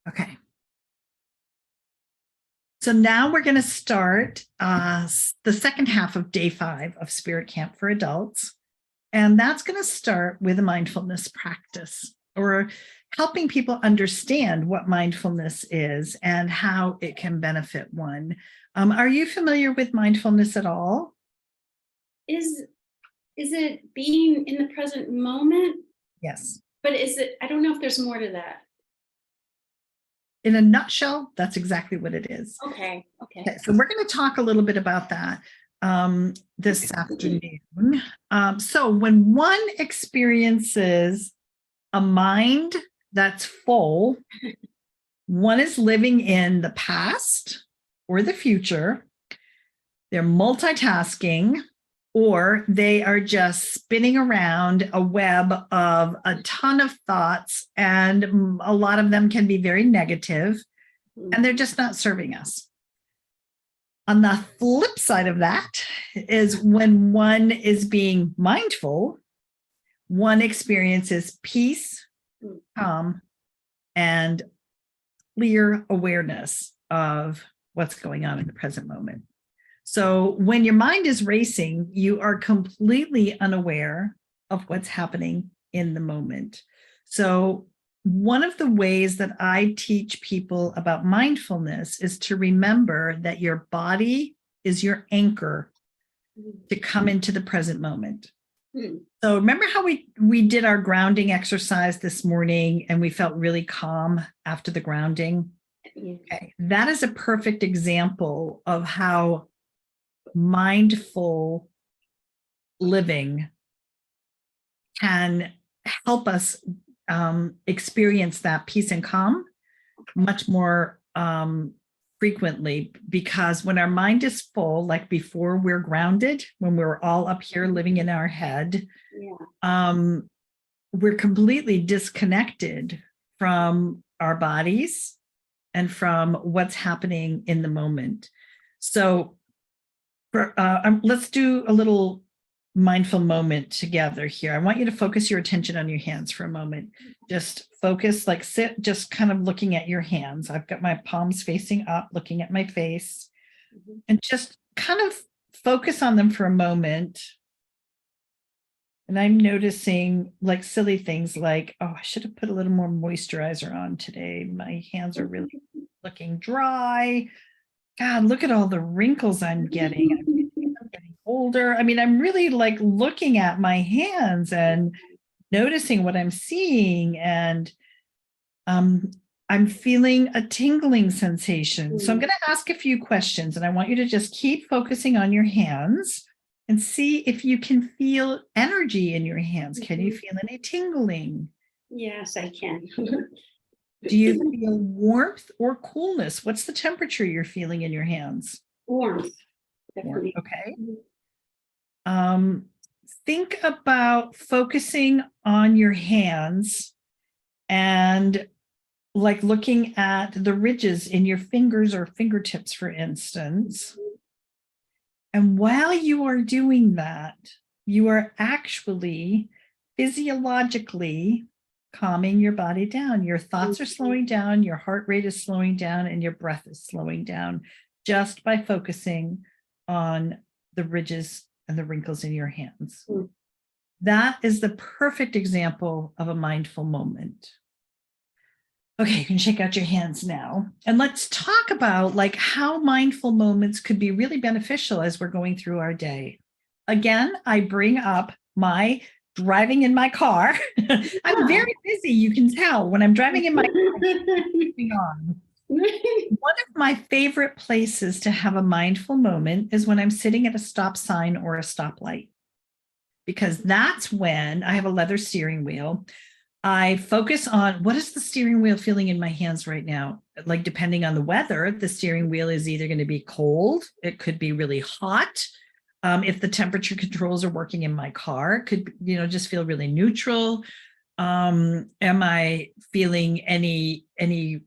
Okay. So now we're going to start the second half of day 5 of Spirit Camp for Adults. And that's going to start with a mindfulness practice, or helping people understand what mindfulness is and how it can benefit one. Are you familiar with mindfulness at all? Is it being in the present moment? Yes. But is it, I don't know if there's more to that. In a nutshell, that's exactly what it is. Okay. So we're going to talk a little bit about that this afternoon. So when one experiences a mind that's full, one is living in the past or the future. They're multitasking, or they are just spinning around a web of a ton of thoughts, and a lot of them can be very negative, and they're just not serving us. On the flip side of that is when one is being mindful, one experiences peace, calm, and clear awareness of what's going on in the present moment. So when your mind is racing, you are completely unaware of what's happening in the moment. So one of the ways that I teach people about mindfulness is to remember that your body is your anchor to come into the present moment. So remember how we did our grounding exercise this morning and we felt really calm after the grounding? Okay. That is a perfect example of how mindful living can help us experience that peace and calm much more frequently, because when our mind is full, like before we're grounded, when we're all up here living in our head, we're completely disconnected from our bodies and from what's happening in the moment. So let's do a little mindful moment together here. I want you to focus your attention on your hands for a moment. Just focus, like sit, just kind of looking at your hands. I've got my palms facing up, looking at my face, and just kind of focus on them for a moment. And I'm noticing like silly things like, oh, I should have put a little more moisturizer on today. My hands are really looking dry. God, look at all the wrinkles I'm getting. I'm getting older. I mean, I'm really like looking at my hands and noticing what I'm seeing. And I'm feeling a tingling sensation. So I'm going to ask a few questions, and I want you to just keep focusing on your hands and see if you can feel energy in your hands. Can you feel any tingling? Yes, I can. Do you feel warmth or coolness? What's the temperature you're feeling in your hands? Warmth. Definitely. Okay. Think about focusing on your hands and like looking at the ridges in your fingers or fingertips, for instance. And while you are doing that, you are actually physiologically calming your body down. Your thoughts are slowing down, your heart rate is slowing down, and your breath is slowing down just by focusing on the ridges and the wrinkles in your hands. That is the perfect example of a mindful moment. Okay, you can shake out your hands now. And let's talk about like how mindful moments could be really beneficial as we're going through our day. Again, I bring up my driving in my car. I'm very busy, you can tell, when I'm driving in my car. One of my favorite places to have a mindful moment is when I'm sitting at a stop sign or a stoplight, because that's when I have a leather steering wheel. I focus on what is the steering wheel feeling in my hands right now. Like depending on the weather, the steering wheel is either going to be cold, it could be really hot. If the temperature controls are working in my car, it could, just feel really neutral. Am I feeling any,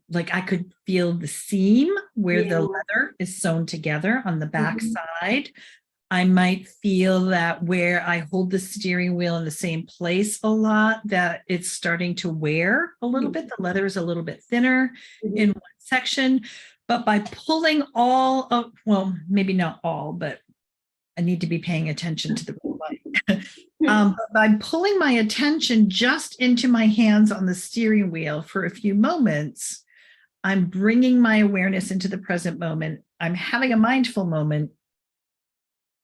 like I could feel the seam where the leather is sewn together on the back side. I might feel that where I hold the steering wheel in the same place a lot, that it's starting to wear a little bit. The leather is a little bit thinner in one section, but by pulling all of, well, maybe not all, but I need to be paying attention to the light. But by pulling my attention just into my hands on the steering wheel for a few moments, I'm bringing my awareness into the present moment. I'm having a mindful moment.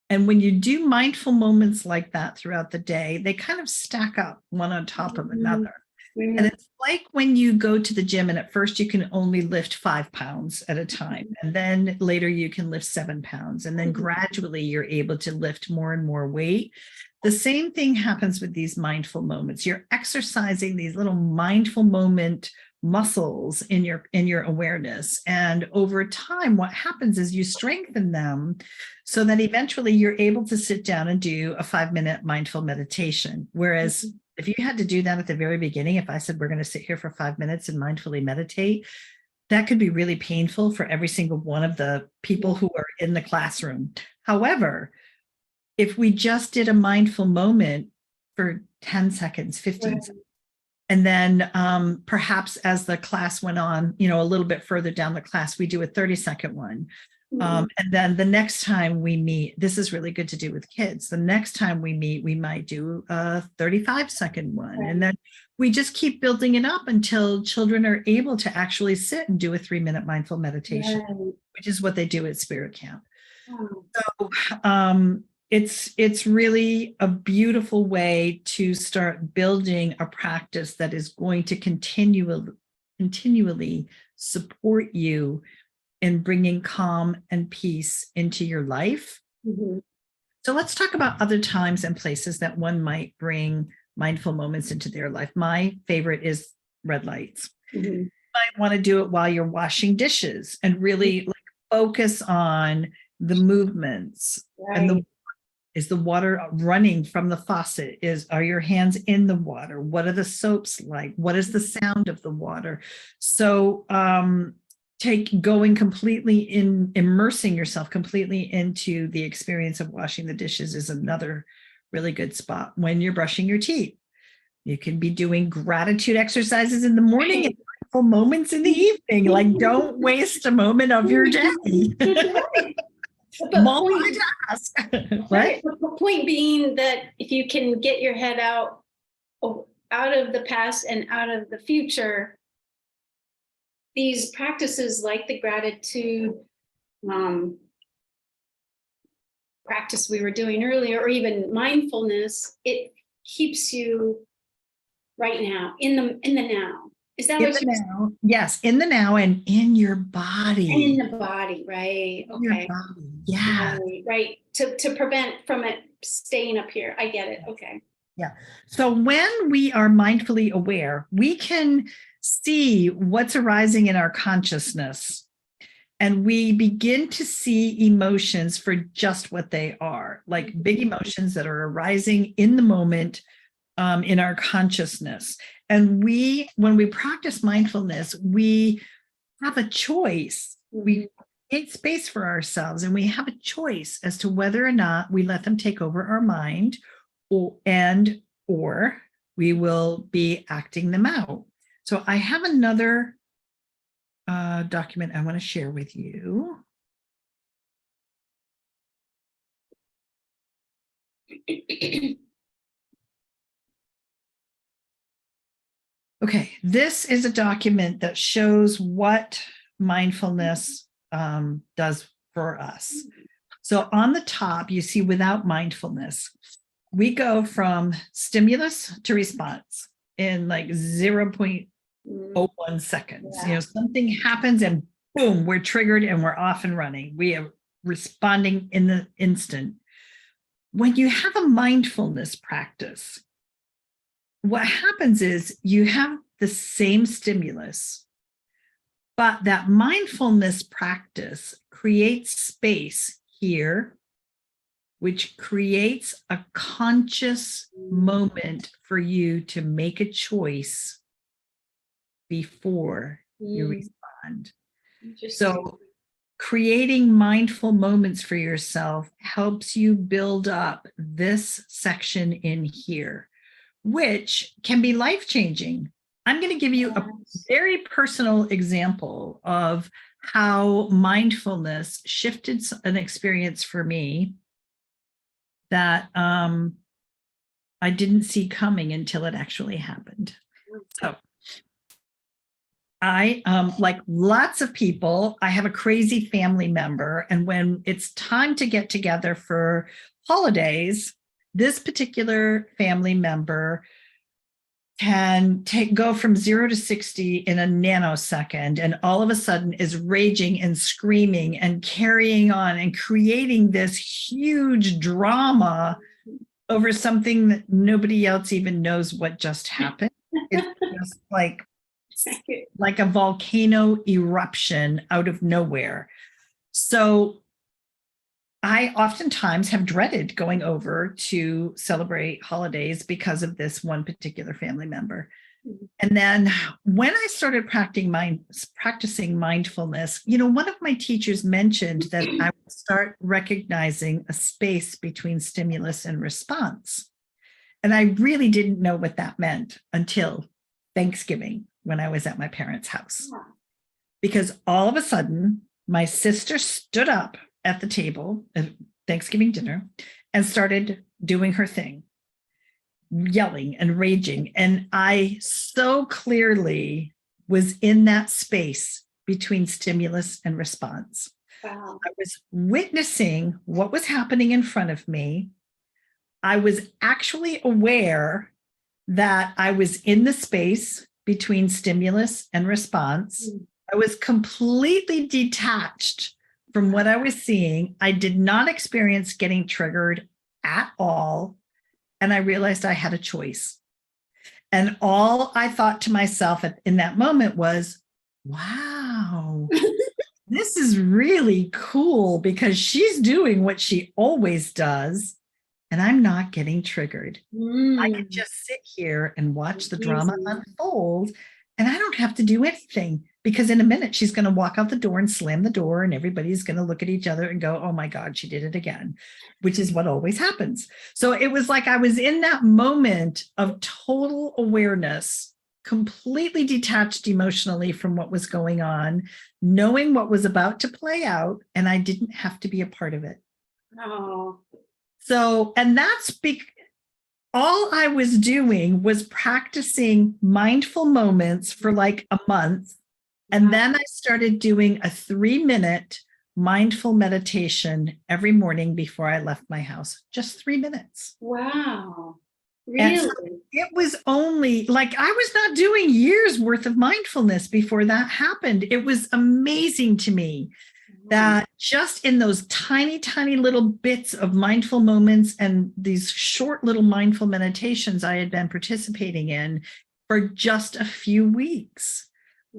And when you do mindful moments like that throughout the day, they kind of stack up one on top of another. And it's like when you go to the gym and at first you can only lift 5 pounds at a time. And then later you can lift 7 pounds. And then gradually you're able to lift more and more weight. The same thing happens with these mindful moments. You're exercising these little mindful moment muscles in your awareness. And over time, what happens is you strengthen them so that eventually you're able to sit down and do a 5-minute mindful meditation. Whereas if you had to do that at the very beginning, if I said, we're going to sit here for 5 minutes and mindfully meditate, that could be really painful for every single one of the people who are in the classroom. However, if we just did a mindful moment for 10 seconds, 15 seconds, and then perhaps as the class went on, a little bit further down the class, we do a 30-second one. And then the next time we meet, this is really good to do with kids. The next time we meet, we might do a 35-second one. And then we just keep building it up until children are able to actually sit and do a 3-minute mindful meditation, which is what they do at Spirit Camp. So it's really a beautiful way to start building a practice that is going to continually support you in bringing calm and peace into your life. So let's talk about other times and places that one might bring mindful moments into their life. My favorite is red lights. You might want to do it while you're washing dishes and really focus on the movements and is the water running from the faucet? Are your hands in the water? What are the soaps like? What is the sound of the water? So going completely in, immersing yourself completely into the experience of washing the dishes is another really good spot. When you're brushing your teeth, you can be doing gratitude exercises in the morning and mindful moments in the evening. Like, don't waste a moment of your day. Multitask, right? The point being that if you can get your head out of the past and out of the future, these practices like the gratitude practice we were doing earlier, or even mindfulness, it keeps you right now in the now. Is that what you're saying? Yes, in the now and in your body. And in the body, right? Okay. Body. Yeah. Right. To prevent from it staying up here. I get it. Okay. Yeah. So when we are mindfully aware, we can see what's arising in our consciousness. And we begin to see emotions for just what they are, like big emotions that are arising in the moment in our consciousness. And when we practice mindfulness, we have a choice. We create space for ourselves, and we have a choice as to whether or not we let them take over our mind, or we will be acting them out. So I have another document I want to share with you. Okay, this is a document that shows what mindfulness does for us. So on the top, you see without mindfulness, we go from stimulus to response in like 0.01 seconds. Something happens and boom, we're triggered and we're off and running. We are responding in the instant. When you have a mindfulness practice, what happens is you have the same stimulus, but that mindfulness practice creates space here, which creates a conscious moment for you to make a choice before you respond. So creating mindful moments for yourself helps you build up this section in here, which can be life-changing. I'm going to give you a very personal example of how mindfulness shifted an experience for me that I didn't see coming until it actually happened. So I, like lots of people, I have a crazy family member. And when it's time to get together for holidays, this particular family member can go from 0 to 60 in a nanosecond, and all of a sudden is raging and screaming and carrying on and creating this huge drama over something that nobody else even knows what just happened. It's just like a volcano eruption out of nowhere. So I oftentimes have dreaded going over to celebrate holidays because of this one particular family member. And then when I started practicing mindfulness, one of my teachers mentioned that I would start recognizing a space between stimulus and response. And I really didn't know what that meant until Thanksgiving when I was at my parents' house. Because all of a sudden, my sister stood up at the table at Thanksgiving dinner and started doing her thing, yelling and raging. And I so clearly was in that space between stimulus and response. Wow. I was witnessing what was happening in front of me. I was actually aware that I was in the space between stimulus and response. I was completely detached from what I was seeing. I did not experience getting triggered at all. And I realized I had a choice. And all I thought to myself in that moment was, wow, this is really cool because she's doing what she always does. And I'm not getting triggered. I can just sit here and watch the drama unfold, and I don't have to do anything because in a minute she's going to walk out the door and slam the door, and everybody's going to look at each other and go, oh my God, she did it again, which is what always happens. So it was like I was in that moment of total awareness, completely detached emotionally from what was going on, knowing what was about to play out, and I didn't have to be a part of it. Oh. So, and that's all I was doing was practicing mindful moments for like a month. And then I started doing a 3-minute mindful meditation every morning before I left my house, just 3 minutes. Wow. Really? Really? So it was only like I was not doing years worth of mindfulness before that happened. It was amazing to me that just in those tiny, tiny little bits of mindful moments and these short little mindful meditations I had been participating in for just a few weeks,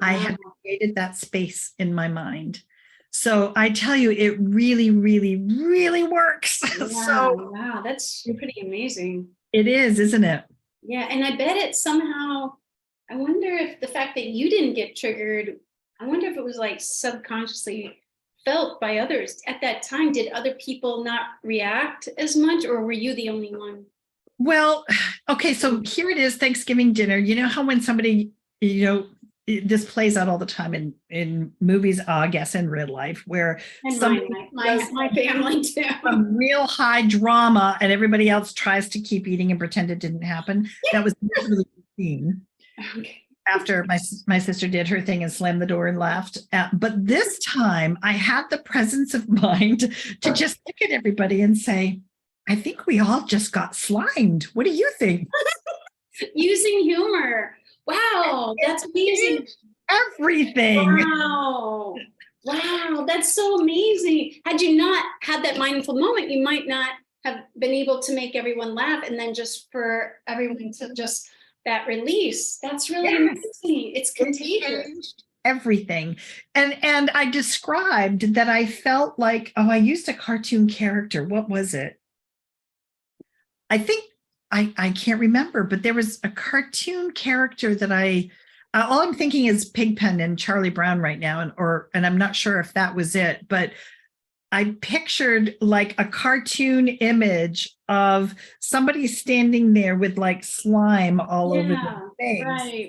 I had created that space in my mind. So I tell you, it really, really, really works. Wow, that's pretty amazing. It is, isn't it? Yeah, and I bet it somehow, I wonder if the fact that you didn't get triggered, I wonder if it was like subconsciously felt by others at that time. Did other people not react as much, or were you the only one? Well, okay, so here it is, Thanksgiving dinner. You know how when somebody, this plays out all the time in movies, I guess in real life, where and somebody my family too. Some real high drama and everybody else tries to keep eating and pretend it didn't happen. That was really the scene. Okay. After my sister did her thing and slammed the door and laughed. But this time I had the presence of mind to just look at everybody and say, I think we all just got slimed. What do you think? Using humor. Wow, that's amazing. Everything. Wow, that's so amazing. Had you not had that mindful moment, you might not have been able to make everyone laugh, and then just for everyone to just that release. That's really amazing. It's contagious. Everything. And I described that I felt like, I used a cartoon character. What was it? I think I can't remember, but there was a cartoon character that I all I'm thinking is Pigpen and Charlie Brown right now, and I'm not sure if that was it, but I pictured like a cartoon image of somebody standing there with like slime all over their face.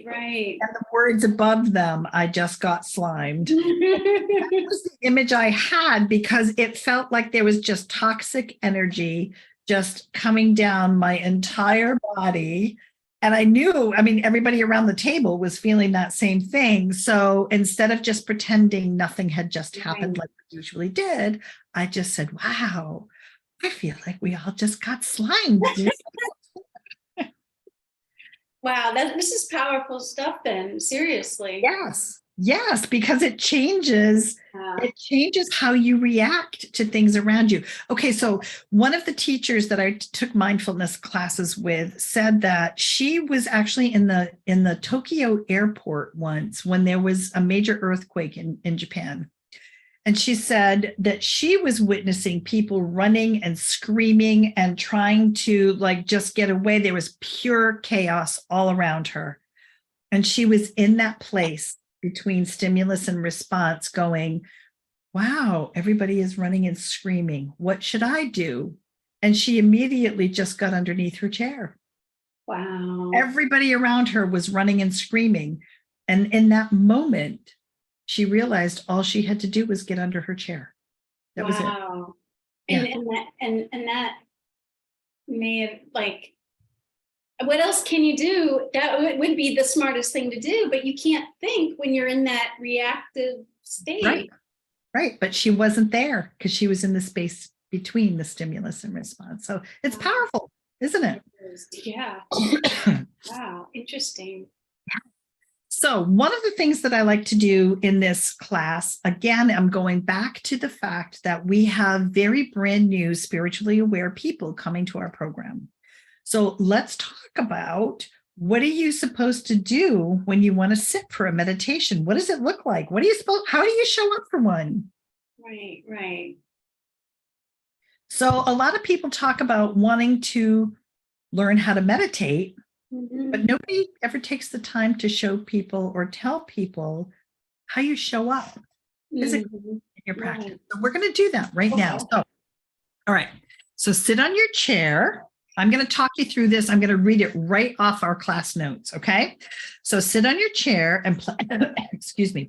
Right. And the words above them, I just got slimed. That was the image I had because it felt like there was just toxic energy just coming down my entire body. And I knew, I mean, everybody around the table was feeling that same thing. So instead of just pretending nothing had just happened like it usually did, I just said, wow, I feel like we all just got slimed. Wow, this is powerful stuff then, seriously. Yes, because it changes how you react to things around you. Okay, so one of the teachers that I took mindfulness classes with said that she was actually in the Tokyo airport once when there was a major earthquake in Japan. And she said that she was witnessing people running and screaming and trying to like just get away. There was pure chaos all around her. And she was in that place between stimulus and response going, wow, everybody is running and screaming. What should I do? And she immediately just got underneath her chair. Wow. Everybody around her was running and screaming. And in that moment, she realized all she had to do was get under her chair. That was it. And that may have like, what else can you do? That would be the smartest thing to do, but you can't think when you're in that reactive state. Right. But she wasn't there because she was in the space between the stimulus and response. So it's powerful, isn't it? Yeah. Wow. Interesting. So one of the things that I like to do in this class, again, I'm going back to the fact that we have very brand new spiritually aware people coming to our program. So let's talk about what are you supposed to do when you want to sit for a meditation? What does it look like? How do you show up for one? Right. So a lot of people talk about wanting to learn how to meditate, but nobody ever takes the time to show people or tell people how you show up physically in your practice. So we're going to do that right now. So, all right. So sit on your chair. I'm going to talk you through this. I'm going to read it right off our class notes. Okay. So sit on your chair and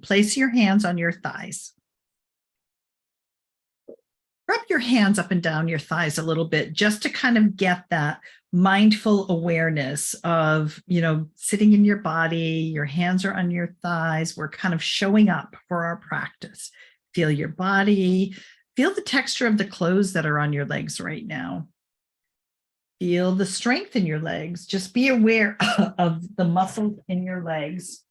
place your hands on your thighs. Rub your hands up and down your thighs a little bit just to kind of get that mindful awareness of, sitting in your body, your hands are on your thighs. We're kind of showing up for our practice. Feel your body, feel the texture of the clothes that are on your legs right now. Feel the strength in your legs. Just be aware of the muscles in your legs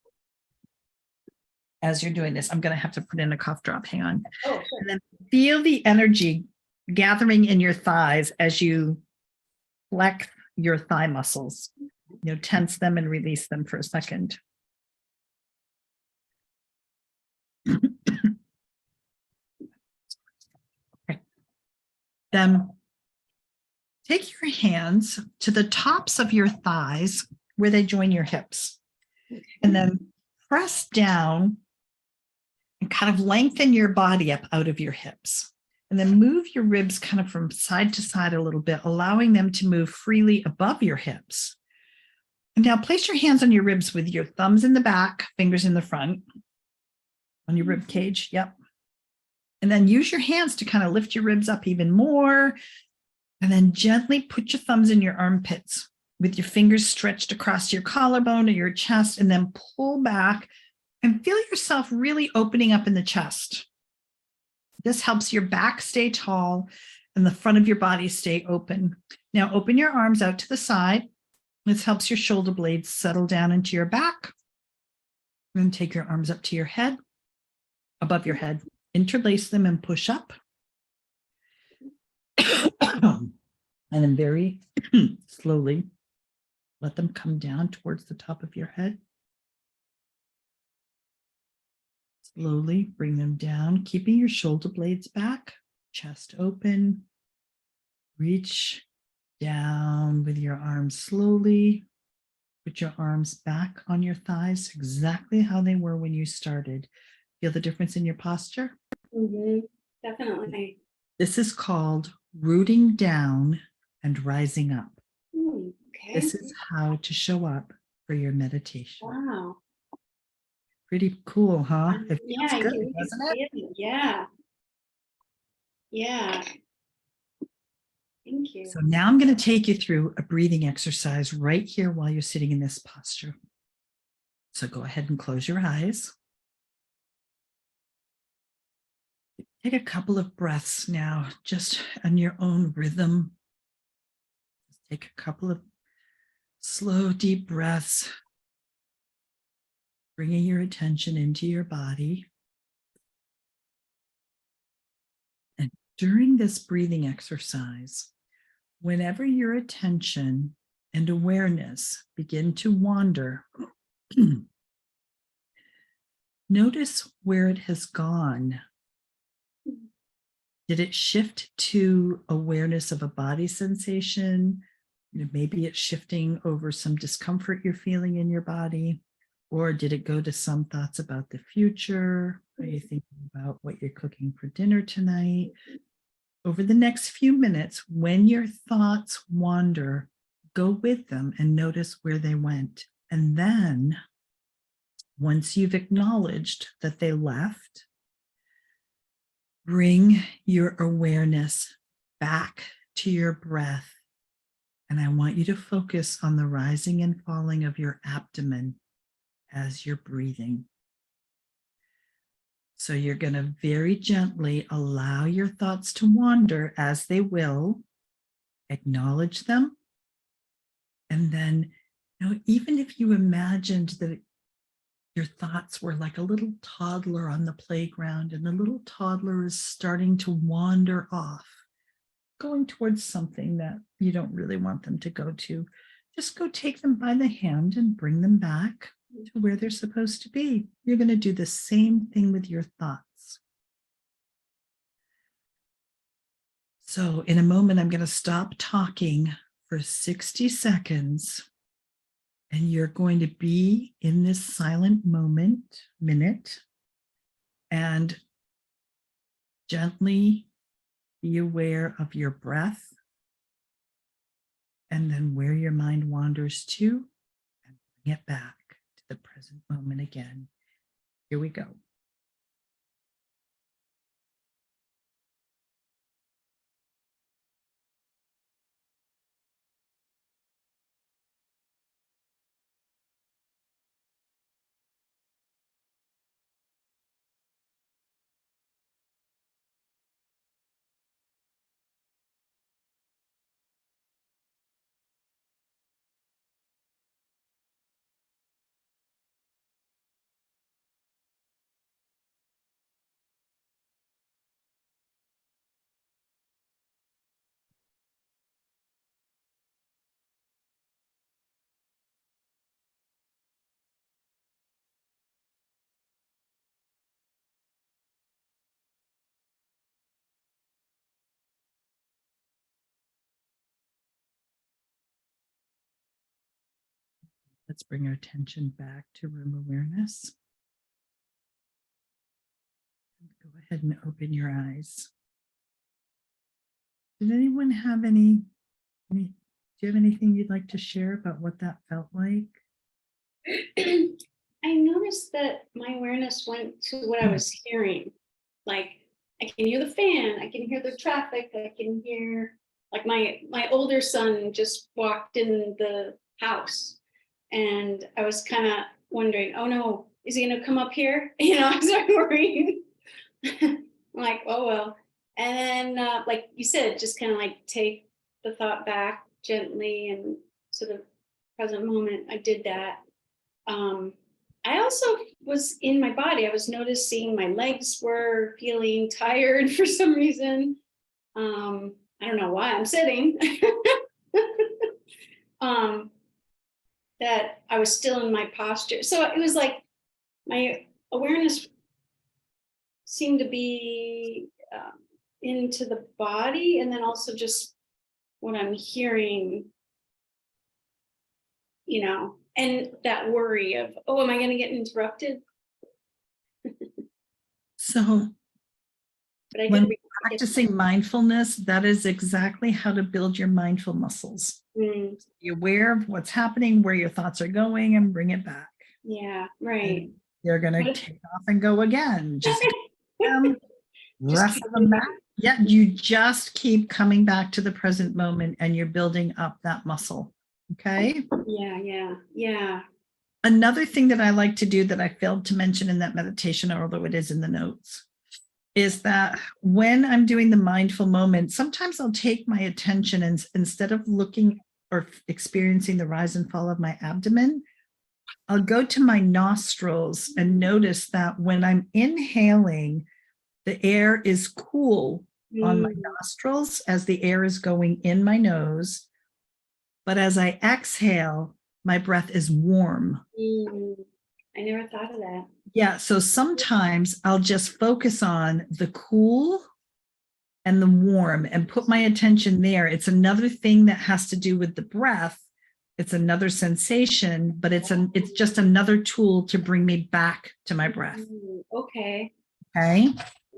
as you're doing this. I'm going to have to put in a cough drop. Hang on. Oh, sure. And then feel the energy gathering in your thighs as you flex your thigh muscles. Tense them and release them for a second. Okay. Then take your hands to the tops of your thighs where they join your hips. And then press down and kind of lengthen your body up out of your hips. And then move your ribs kind of from side to side a little bit, allowing them to move freely above your hips. And now place your hands on your ribs with your thumbs in the back, fingers in the front, on your rib cage. Yep. And then use your hands to kind of lift your ribs up even more. And then gently put your thumbs in your armpits with your fingers stretched across your collarbone or your chest, and then pull back and feel yourself really opening up in the chest. This helps your back stay tall and the front of your body stay open. Now open your arms out to the side. This helps your shoulder blades settle down into your back. And take your arms up to your head, above your head. Interlace them and push up. And then very slowly let them come down towards the top of your head. Slowly bring them down, keeping your shoulder blades back, chest open. Reach down with your arms slowly. Put your arms back on your thighs, exactly how they were when you started. Feel the difference in your posture? Definitely. This is called rooting down and rising up. Okay. This is how to show up for your meditation. Wow. Pretty cool, huh? It Yeah, feels I good, can doesn't feel it? it. Yeah. Yeah. Thank you. So now I'm going to take you through a breathing exercise right here while you're sitting in this posture. So go ahead and close your eyes. Take a couple of breaths now, just on your own rhythm. Take a couple of slow, deep breaths, bringing your attention into your body. And during this breathing exercise, whenever your attention and awareness begin to wander, notice where it has gone. Did it shift to awareness of a body sensation? Maybe it's shifting over some discomfort you're feeling in your body. Or did it go to some thoughts about the future? Are you thinking about what you're cooking for dinner tonight? Over the next few minutes, when your thoughts wander, go with them and notice where they went. And then, once you've acknowledged that they left, bring your awareness back to your breath. And I want you to focus on the rising and falling of your abdomen as you're breathing. So you're going to very gently allow your thoughts to wander as they will, acknowledge them. And then, even if you imagined that your thoughts were like a little toddler on the playground and the little toddler is starting to wander off, going towards something that you don't really want them to go to, just go take them by the hand and bring them back to where they're supposed to be. You're going to do the same thing with your thoughts. So in a moment, I'm going to stop talking for 60 seconds. And you're going to be in this silent minute, and gently be aware of your breath, and then where your mind wanders to, and bring it back to the present moment again. Here we go. Let's bring our attention back to room awareness. Go ahead and open your eyes. Did anyone have do you have anything you'd like to share about what that felt like? I noticed that my awareness went to what I was hearing. Like, I can hear the fan, I can hear the traffic, I can hear, like, my older son just walked in the house, and I was kind of wondering, oh no, is he going to come up here? I started worrying. I'm like, oh well. And then, like you said, just kind of like take the thought back gently and to the present moment. I did that. I also was in my body. I was noticing my legs were feeling tired for some reason. I don't know why I'm sitting. That I was still in my posture. So it was like my awareness seemed to be into the body, and then also just what I'm hearing, and that worry of, oh, am I going to get interrupted? So But I when did. practicing mindfulness, that is exactly how to build your mindful muscles. Be aware of what's happening, where your thoughts are going, and bring it back. Yeah, right. And you're going to take off and go again. Just rest of them back. Yeah, you just keep coming back to the present moment and you're building up that muscle. Okay. Yeah. Another thing that I like to do that I failed to mention in that meditation, although it is in the notes, is that when I'm doing the mindful moment, sometimes I'll take my attention and instead of looking or experiencing the rise and fall of my abdomen, I'll go to my nostrils and notice that when I'm inhaling, the air is cool on my nostrils as the air is going in my nose. But as I exhale, my breath is warm. I never thought of that. Yeah. So sometimes I'll just focus on the cool and the warm and put my attention there. It's another thing that has to do with the breath. It's another sensation, but it's just another tool to bring me back to my breath. Okay. Okay.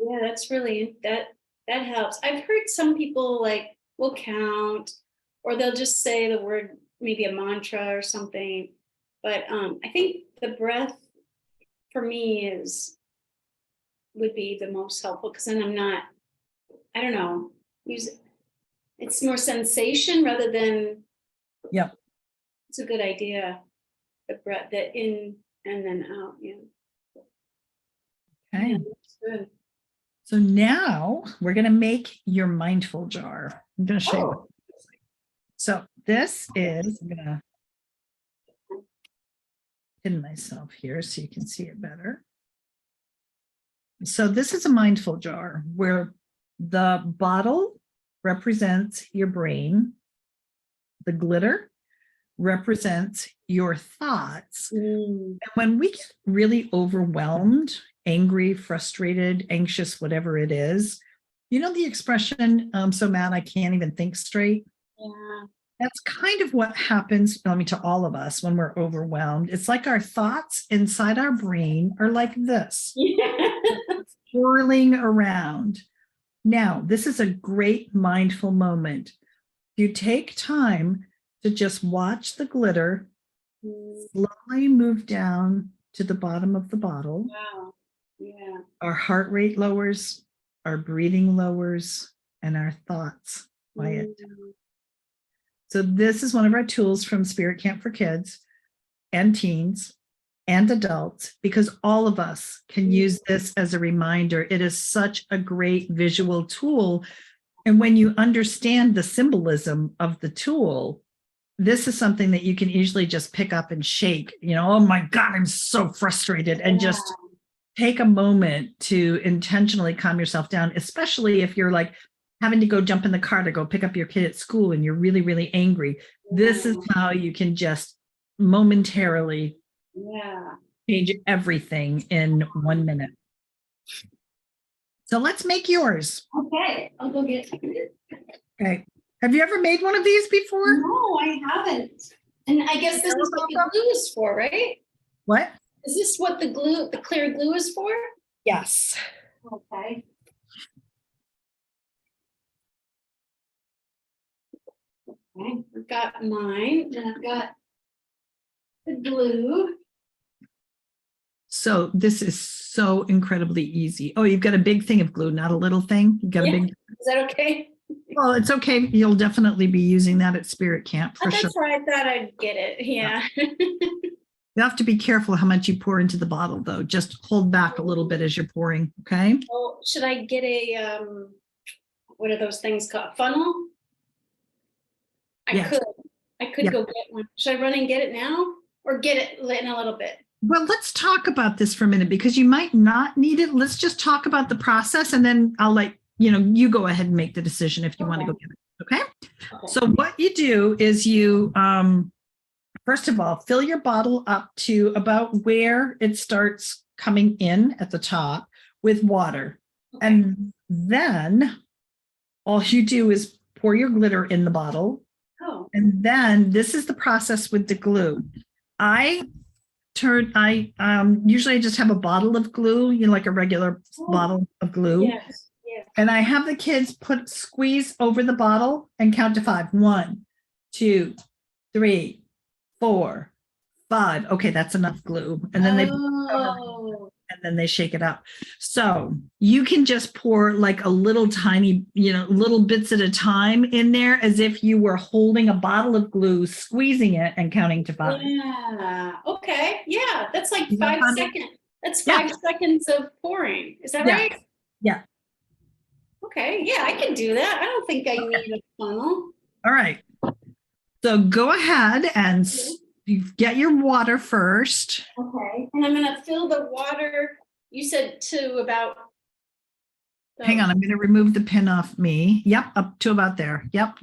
Yeah, that's really, that helps. I've heard some people like will count, or they'll just say the word, maybe a mantra or something. But I think the breath for me would be the most helpful, because then I'm not, I don't know, it's more sensation rather than. Yep. It's a good idea. The breath, the in and then out. Yeah. Okay. Yeah, that's good. So now we're going to make your mindful jar. I'm going to show you what it looks like. So this is, I'm going to pin myself here so you can see it better. So this is a mindful jar where the bottle represents your brain. The glitter represents your thoughts. And when we get really overwhelmed, angry, frustrated, anxious, whatever it is, you know the expression, I'm so mad I can't even think straight? Yeah. That's kind of what happens, to all of us when we're overwhelmed. It's like our thoughts inside our brain are like this, whirling around. Now, this is a great mindful moment. You take time to just watch the glitter slowly move down to the bottom of the bottle. Wow. Yeah. Our heart rate lowers, our breathing lowers, and our thoughts quiet. So this is one of our tools from Spirit Camp for Kids and teens and adults, because all of us can use this as a reminder. It is such a great visual tool. And when you understand the symbolism of the tool, this is something that you can easily just pick up and shake, oh my God, I'm so frustrated, and just take a moment to intentionally calm yourself down, especially if you're like having to go jump in the car to go pick up your kid at school and you're really, really angry. This is how you can just momentarily change everything in 1 minute. So let's make yours. Okay, I'll go get it. Okay. Have you ever made one of these before? No, I haven't. And I guess this is what the glue is for, right? What? Is this what the clear glue is for? Yes. Okay. Okay, I've got mine, and I've got the glue. So this is so incredibly easy. Oh, you've got a big thing of glue, not a little thing. You've got a big. Is that okay? Well, it's okay. You'll definitely be using that at Spirit Camp for sure. That's why I thought I'd get it. Yeah. You have to be careful how much you pour into the bottle, though. Just hold back a little bit as you're pouring. Okay. Well, should I get a what are those things called? Funnel? I could go get one. Should I run and get it now, or get it in a little bit? Well, let's talk about this for a minute, because you might not need it. Let's just talk about the process, and then I'll let you go ahead and make the decision if you want to go get it. Okay. So what you do is you, first of all, fill your bottle up to about where it starts coming in at the top with water. Okay. And then all you do is pour your glitter in the bottle. Oh. And then this is the process with the glue. I usually I just have a bottle of glue, like a regular bottle of glue. Yes, yes. And I have the kids squeeze over the bottle and count to 5. 1, 2, 3, 4, 5. Okay, that's enough glue. And then Oh, and then they shake it up. So you can just pour like a little tiny, little bits at a time in there as if you were holding a bottle of glue, squeezing it and counting to 5. yeah. Okay. Yeah. That's like You know 5 how to- seconds. That's Yeah. 5 seconds of pouring. Is that Yeah. right? Yeah. Okay. Yeah, I can do that. I don't think I need a funnel. All right. So go ahead and you get your water first. Okay. And I'm going to fill the water, you said to about. Hang on, I'm going to remove the pin off me. Yep, up to about there. Yep.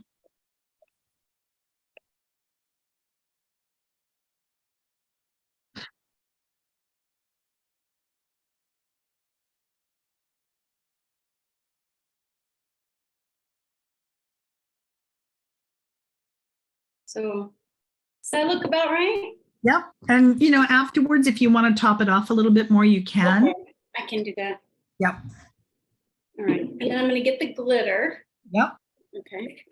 So does that look about right? Yep. And, afterwards, if you want to top it off a little bit more, you can. Okay. I can do that. Yep. All right. And then I'm going to get the glitter. Yep. Okay.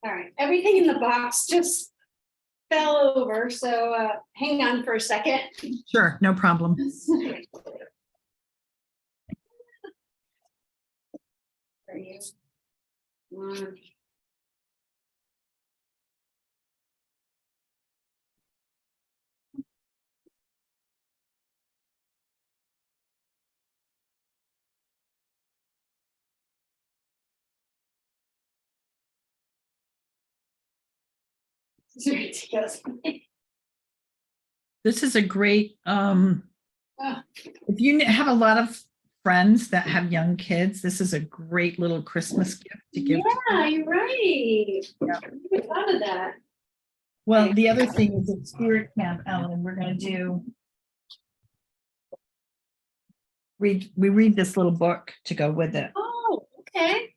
All right. Everything in the box just fell over. So hang on for a second. Sure, no problem. For you. One. This is ridiculous. This is a great, Oh, if you have a lot of friends that have young kids, this is a great little Christmas gift to give. yeah, you're right. Yeah. I never thought of that. Well, the other thing is at Spirit Camp, Ellen, we're going to we read this little book to go with it. Oh, okay.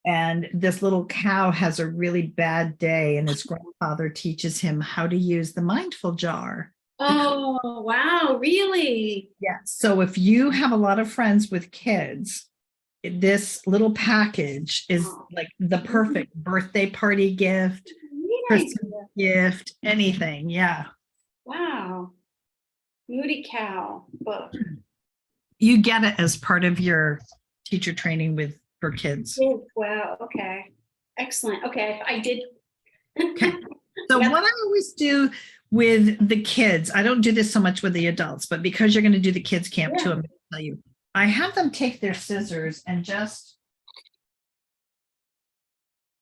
And this little cow has a really bad day, and his grandfather teaches him how to use the mindful jar. Oh, wow, really? Yeah. So if you have a lot of friends with kids, this little package is like the perfect birthday party gift, Christmas gift, anything. Yeah. Wow. Moody Cow book. You get it as part of your teacher training for kids. Wow, okay. Excellent. Okay, I did. Okay. So what I always do with the kids, I don't do this so much with the adults, but because you're going to do the kids camp too, I'm going to tell you, I have them take their scissors and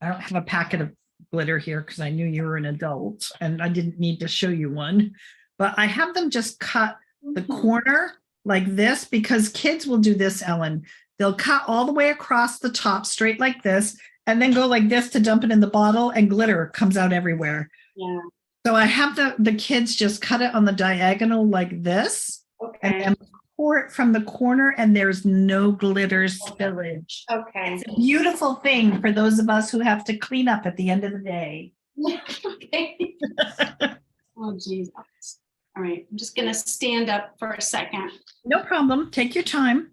I don't have a packet of glitter here because I knew you were an adult and I didn't need to show you one, but I have them just cut the corner like this, because kids will do this, Ellen. They'll cut all the way across the top straight like this, and then go like this to dump it in the bottle, and glitter comes out everywhere. Yeah. So I have the kids just cut it on the diagonal like this, and then pour it from the corner, and there's no glitter spillage. Okay. It's a beautiful thing for those of us who have to clean up at the end of the day. Okay. Oh, geez. All right. I'm just going to stand up for a second. No problem. Take your time.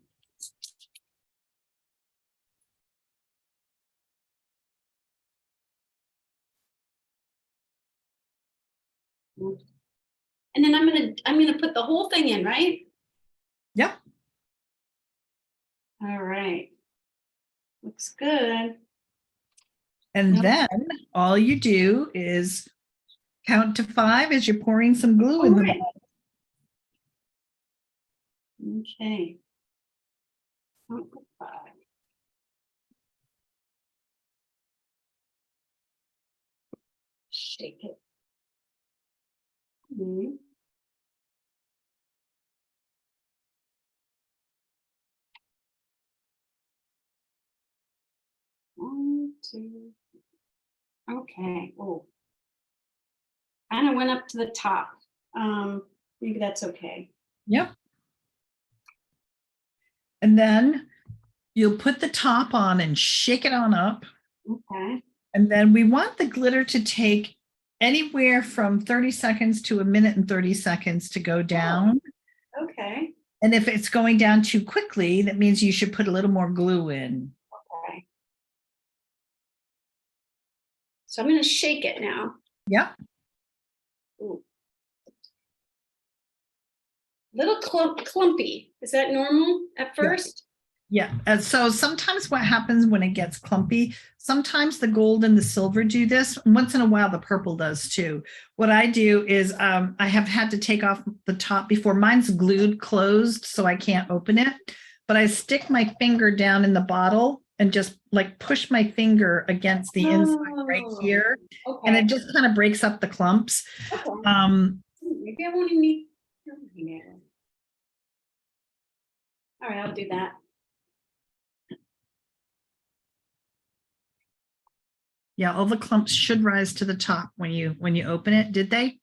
And then I'm gonna put the whole thing in, right? Yep. All right. Looks good. And then all you do is count to 5 as you're pouring some glue in the bottle. Okay. Count to 5. Shake it. Mhm. One, two. Okay. Oh, kind of went up to the top. Maybe that's okay. Yep. And then you'll put the top on and shake it on up. Okay. And then we want the glitter to take anywhere from 30 seconds to a minute and 30 seconds to go down. Okay. And if it's going down too quickly, that means you should put a little more glue in. Okay. So I'm going to shake it now. Yep. Ooh. Little clumpy. Is that normal at first? Yeah. And so sometimes what happens when it gets clumpy, sometimes the gold and the silver do this. Once in a while, the purple does too. What I do is I have had to take off the top before. Mine's glued closed, so I can't open it. But I stick my finger down in the bottle and just like push my finger against the inside right here. Okay. And it just kind of breaks up the clumps. Okay. Maybe I won't even need. All right, I'll do that. Yeah, all the clumps should rise to the top when you open it. Did they?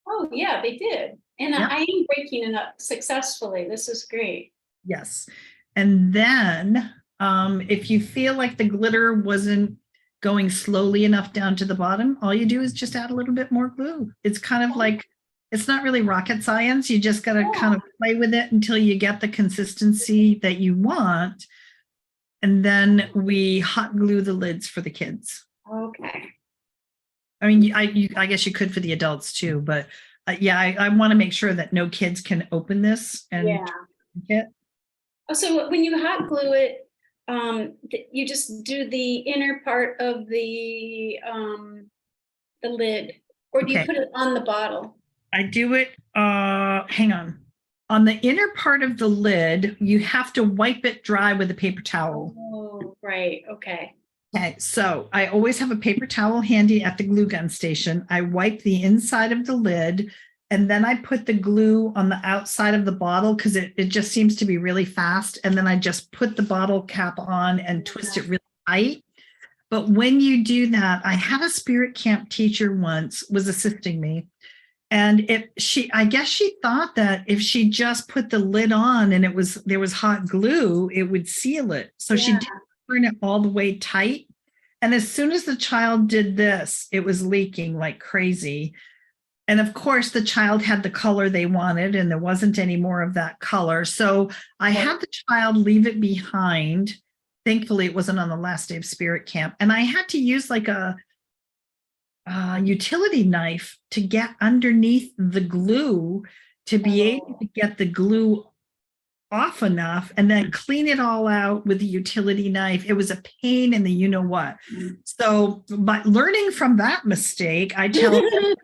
Oh, yeah, they did. And Yep. I am breaking it up successfully. This is great. Yes. And then if you feel like the glitter wasn't going slowly enough down to the bottom, all you do is just add a little bit more glue. It's kind of like, it's not really rocket science. You just got to kind of play with it until you get the consistency that you want. And then we hot glue the lids for the kids. Okay. I mean, I guess you could for the adults too, but yeah, I want to make sure that no kids can open this and Yeah. Oh, so when you hot glue it, you just do the inner part of the lid, or do you put it on the bottle? I do it, hang on the inner part of the lid, you have to wipe it dry with a paper towel. Oh, right. Okay. Okay, so I always have a paper towel handy at the glue gun station. I wipe the inside of the lid, and then I put the glue on the outside of the bottle because it just seems to be really fast. And then I just put the bottle cap on and twist it really tight. But when you do that, I had a spirit camp teacher once was assisting me. And I guess she thought that if she just put the lid on and there was hot glue, it would seal it. So she didn't turn it all the way tight. And as soon as the child did this, it was leaking like crazy. And of course, the child had the color they wanted, and there wasn't any more of that color. So I had the child leave it behind. Thankfully, it wasn't on the last day of spirit camp. And I had to use like a utility knife to get underneath the glue to be able to get the glue off enough and then clean it all out with the utility knife. It was a pain in the you know what. So, but learning from that mistake, I tell them,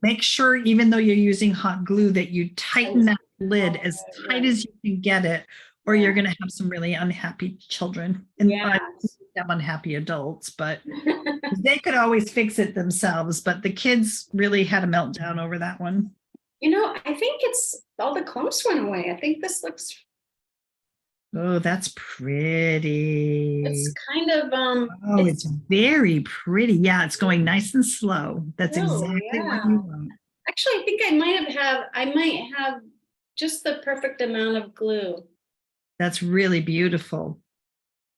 make sure, even though you're using hot glue, that you tighten that lid as tight as you can get it, or you're going to have some really unhappy children. And I have unhappy adults, but they could always fix it themselves. But the kids really had a meltdown over that one. You know, I think it's all the clumps went away. I think this looks. Oh, that's pretty. It's kind of oh, it's very pretty. Yeah, it's going nice and slow. That's exactly what you want. Actually, I think I might have just the perfect amount of glue. That's really beautiful.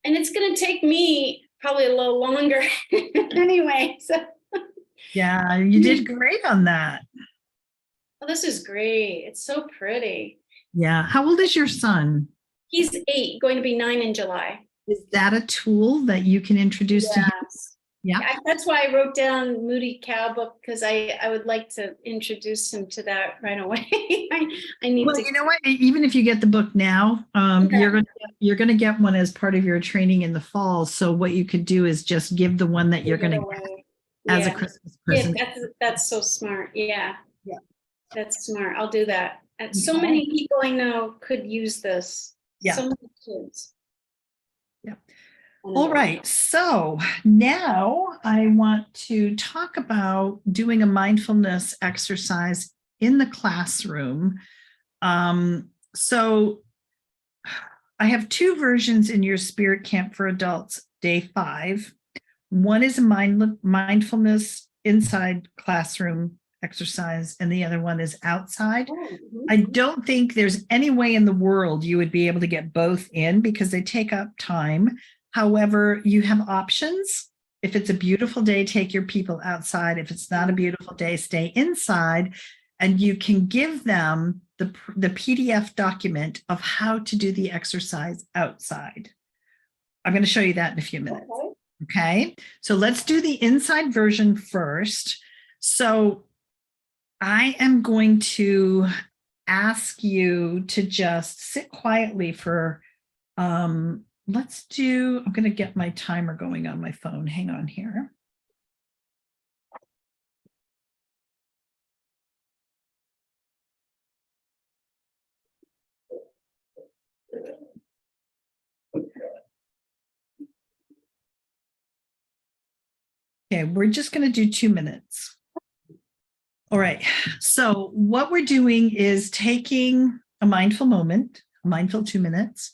And it's going to take me probably a little longer anyway. So yeah, you did great on that. Oh, this is great. It's so pretty. Yeah. How old is your son? He's 8, going to be 9 in July. Is that a tool that you can introduce to him? Yeah. That's why I wrote down Moody Cow book, because I would like to introduce him to that right away. I need to. You know what? Even if you get the book now, you're gonna get one as part of your training in the fall. So what you could do is just give the one that you're gonna get as a Christmas present. Yeah, that's so smart. Yeah. That's smart. I'll do that. And so many people I know could use this. So many kids. Yeah. All right. So now I want to talk about doing a mindfulness exercise in the classroom. So I have two versions in your Spirit Camp for Adults, day 5. One is a mindfulness inside classroom exercise, and the other one is outside. I don't think there's any way in the world you would be able to get both in because they take up time. However, you have options. If it's a beautiful day, take your people outside. If it's not a beautiful day, stay inside. And you can give them the PDF document of how to do the exercise outside. I'm going to show you that in a few minutes. Okay, so let's do the inside version first. So I am going to ask you to just sit quietly for, I'm going to get my timer going on my phone. Hang on here. Okay, we're just going to do 2 minutes. All right, so what we're doing is taking a mindful moment, a mindful 2 minutes,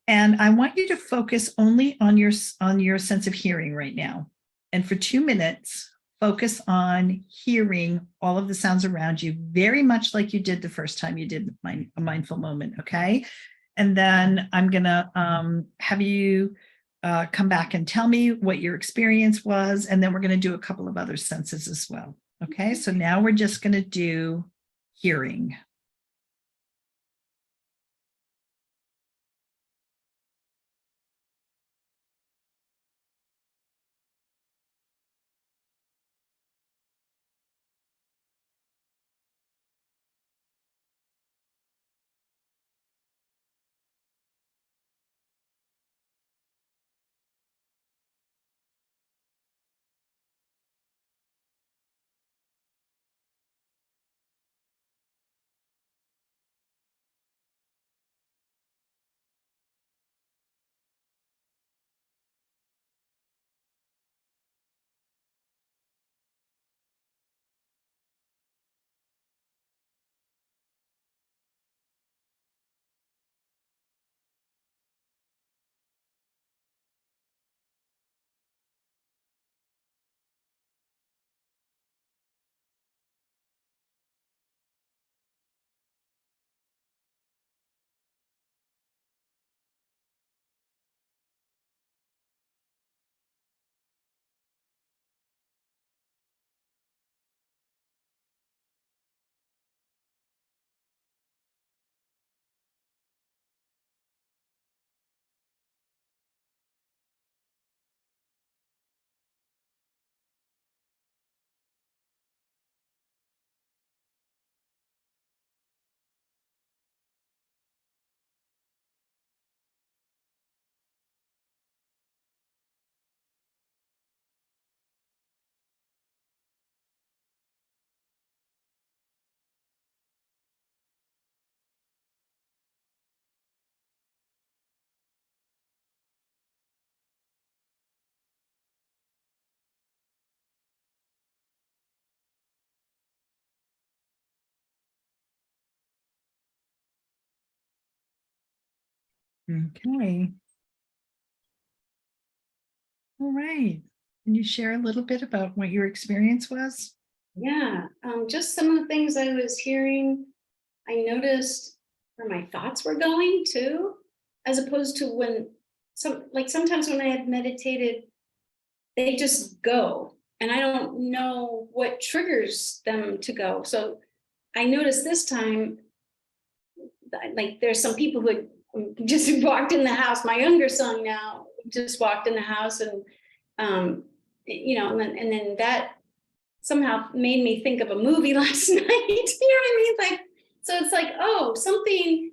and I want you to focus only on your sense of hearing right now. And for 2 minutes, focus on hearing all of the sounds around you, very much like you did the first time you did a mindful moment, okay? And then I'm gonna have you come back and tell me what your experience was, and then we're gonna do a couple of other senses as well. Okay, so now we're just going to do hearing. Okay. All right. Can you share a little bit about what your experience was? Yeah, just some of the things I was hearing, I noticed where my thoughts were going too, as opposed to when sometimes when I had meditated, they just go and I don't know what triggers them to go. So I noticed this time, like there's some people who just walked in the house. My younger son now just walked in the house and, and then that somehow made me think of a movie last night. You know what I mean? Like, so it's like, oh, something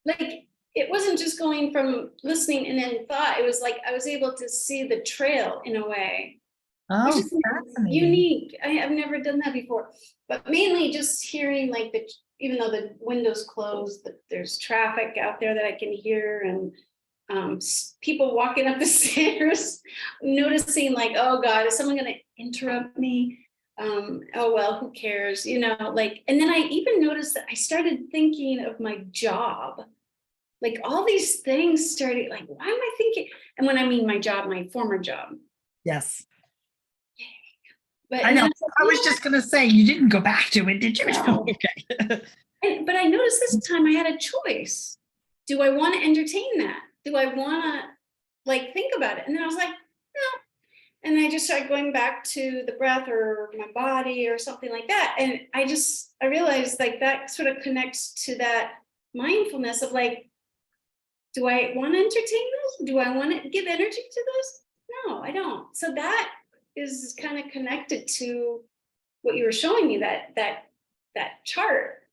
like it wasn't just going from listening and then thought, it was like I was able to see the trail in a way. Oh, Which is fascinating. unique. I've never done that before, but mainly just hearing like even though the window's closed, there's traffic out there that I can hear and people walking up the stairs, noticing like, oh God, is someone going to interrupt me? oh, well, who cares? You know, like, and then I even noticed that I started thinking of my job. Like all these things started like, why am I thinking? And when I mean my job, my former job. Yes. But I and then know. I was like, I was just going to say, you didn't go back to it, did you? no. Okay. But I noticed this time I had a choice. Do I want to entertain that? Do I want to like think about it? And then I was like, no. And I just started going back to the breath or my body or something like that. And I realized like that sort of connects to that mindfulness of like, do I want to entertain those? Do I want to give energy to those? No, I don't. So that is kind of connected to what you were showing me, that chart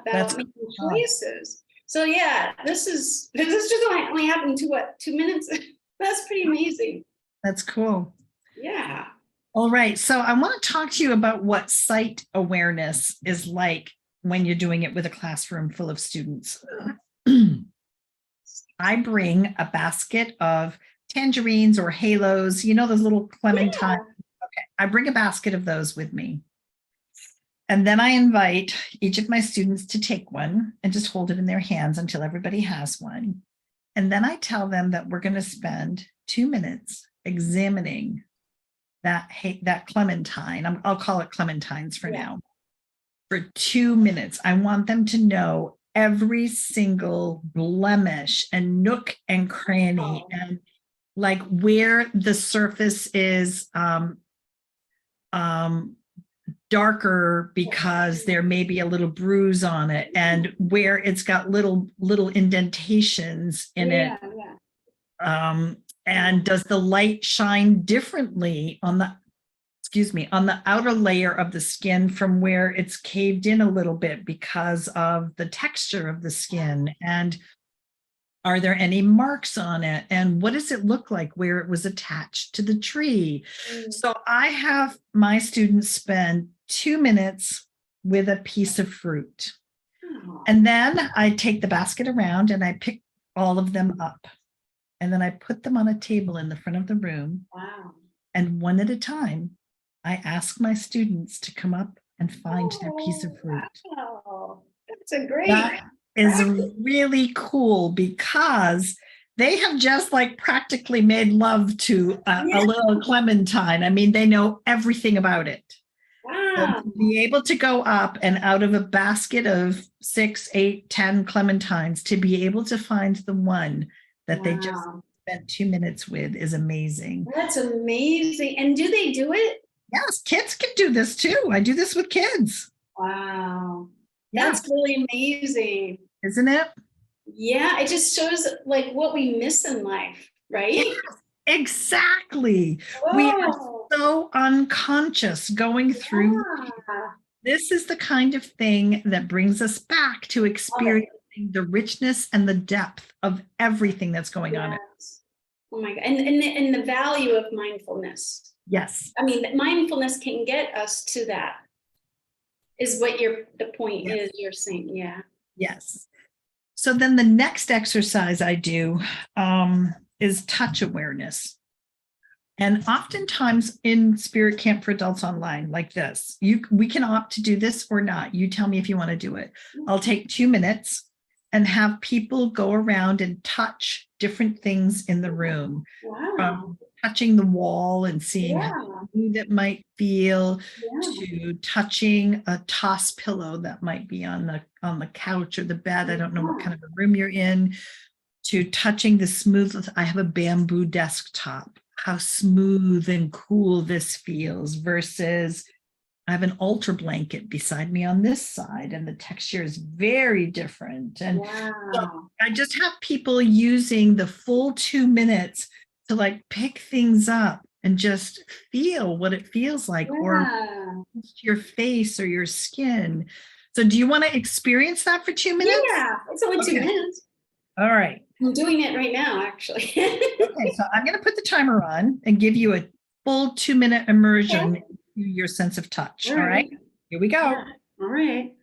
That's about making cool. choices. So yeah, this just only happened to what, 2 minutes? That's pretty amazing. That's cool. Yeah. All right. So I want to talk to you about what sight awareness is like when you're doing it with a classroom full of students. I bring a basket of tangerines or halos, you know, those little clementine. Okay. I bring a basket of those with me. And then I invite each of my students to take one and just hold it in their hands until everybody has one. And then I tell them that we're going to spend 2 minutes examining that clementine. I'll call it clementines for now. For 2 minutes, I want them to know every single blemish and nook and cranny and like where the surface is darker because there may be a little bruise on it, and where it's got little indentations in it. And does the light shine differently on the outer layer of the skin from where it's caved in a little bit because of the texture of the skin? And are there any marks on it? And what does it look like where it was attached to the tree? So I have my students spend 2 minutes with a piece of fruit. And then I take the basket around and I pick all of them up. And then I put them on a table in the front of the room. Wow. And one at a time, I ask my students to come up and find their piece of fruit. Wow. That's a great. That is really cool because they have just like practically made love to a little clementine. I mean, they know everything about it. Wow. To be able to go up and out of a basket of 6, 8, 10 clementines, to be able to find the one that they just spent 2 minutes with is amazing. That's amazing. And do they do it? Yes, kids can do this too. I do this with kids. Wow. Yeah. That's really amazing. Isn't it? Yeah, it just shows like what we miss in life, right? Yes, exactly. Whoa. We are so unconscious going through. This is the kind of thing that brings us back to experiencing the richness and the depth of everything that's going on. Oh my God. And the value of mindfulness. Yes. I mean, mindfulness can get us to that, is what the point is you're saying. Yeah. Yes. So then the next exercise I do is touch awareness. And oftentimes in Spirit Camp for Adults Online, like this, we can opt to do this or not. You tell me if you want to do it. I'll take 2 minutes and have people go around and touch different things in the room. From touching the wall and seeing how smooth it might feel, to touching a toss pillow that might be on the couch or the bed. I don't know what kind of a room you're in. To touching the smooth. I have a bamboo desktop. How smooth and cool this feels versus I have an altar blanket beside me on this side, and the texture is very different. And so I just have people using the full 2 minutes to like pick things up and just feel what it feels like, or your face or your skin. So do you want to experience that for 2 minutes? Yeah, it's only 2 minutes. All right. I'm doing it right now, actually. Okay, so I'm going to put the timer on and give you a full 2 minute immersion into your sense of touch. All right. Here we go. All right.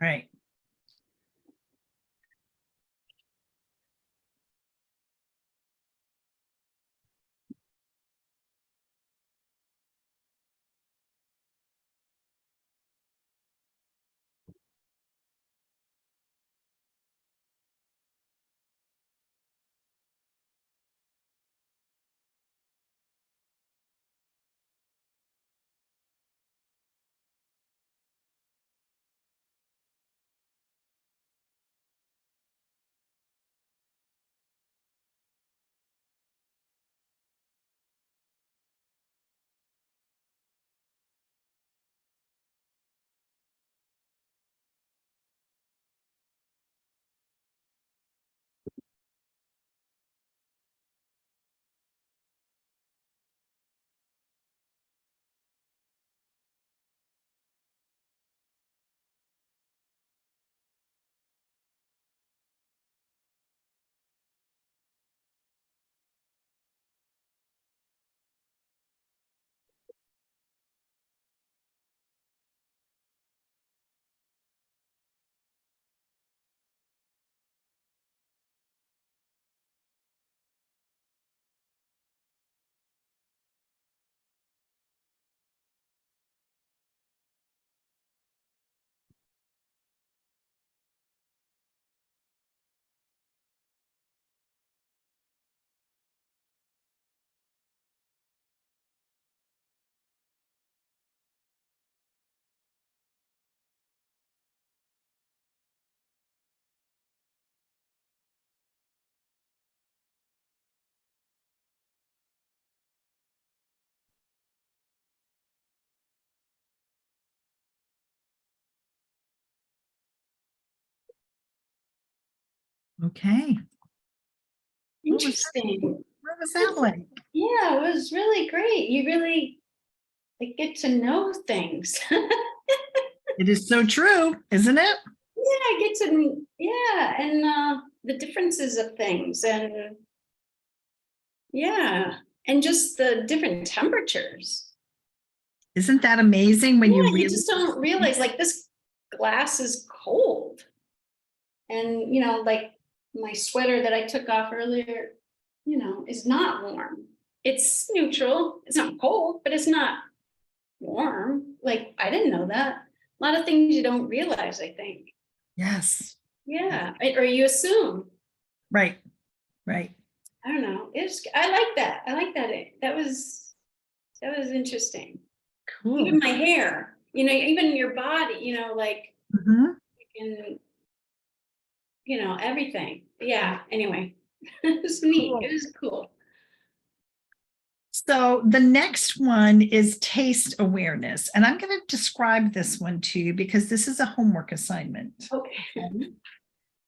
All right. Okay. Interesting. What was that like? Yeah, it was really great. You really like get to know things. It is so true, isn't it? Yeah, I get to, yeah, and the differences of things and yeah, and just the different temperatures. Isn't that amazing when you Yeah, you really just don't realize like this glass is cold. And like my sweater that I took off earlier, is not warm. It's neutral. It's not cold, but it's not warm. Like I didn't know that. A lot of things you don't realize, I think. Yes. Yeah. Or you assume. Right. Right. I don't know. I like that. I like that. That was interesting. Cool. Even my hair, even your body, like Mhm. in, everything. Yeah. Anyway, it was neat. Cool. It was cool. So the next one is taste awareness. And I'm going to describe this one to you because this is a homework assignment. Okay.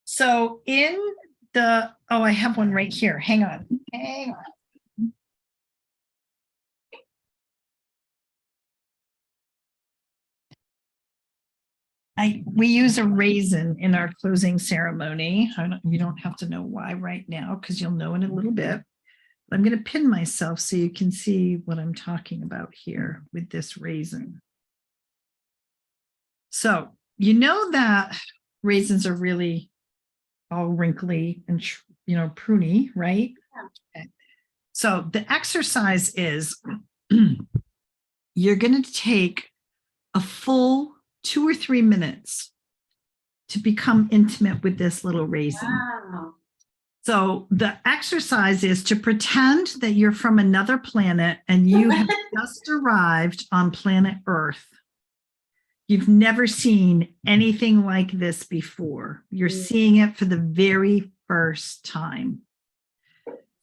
So I have one right here. Hang on. Hang on. We use a raisin in our closing ceremony. You don't have to know why right now because you'll know in a little bit. I'm going to pin myself so you can see what I'm talking about here with this raisin. So you know that raisins are really all wrinkly and pruny, right? Yeah. Okay. So the exercise is you're going to take a full 2 or 3 minutes to become intimate with this little raisin. Wow. So the exercise is to pretend that you're from another planet and you have just arrived on planet Earth. You've never seen anything like this before. You're seeing it for the very first time.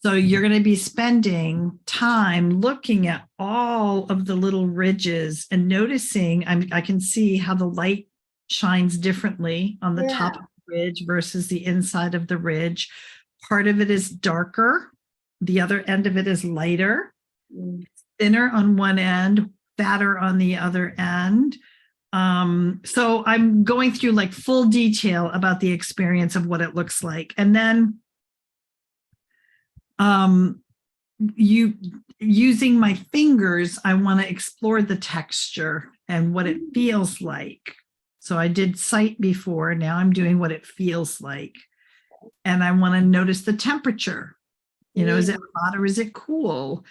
So you're going to be spending time looking at all of the little ridges and noticing, I can see how the light shines differently on the top of the ridge versus the inside of the ridge. Part of it is darker. The other end of it is lighter, thinner on one end, fatter on the other end. So I'm going through like full detail about the experience of what it looks like. And then using my fingers, I want to explore the texture and what it feels like. So I did sight before, now I'm doing what it feels like. And I want to notice the temperature. Is it hot or is it cool?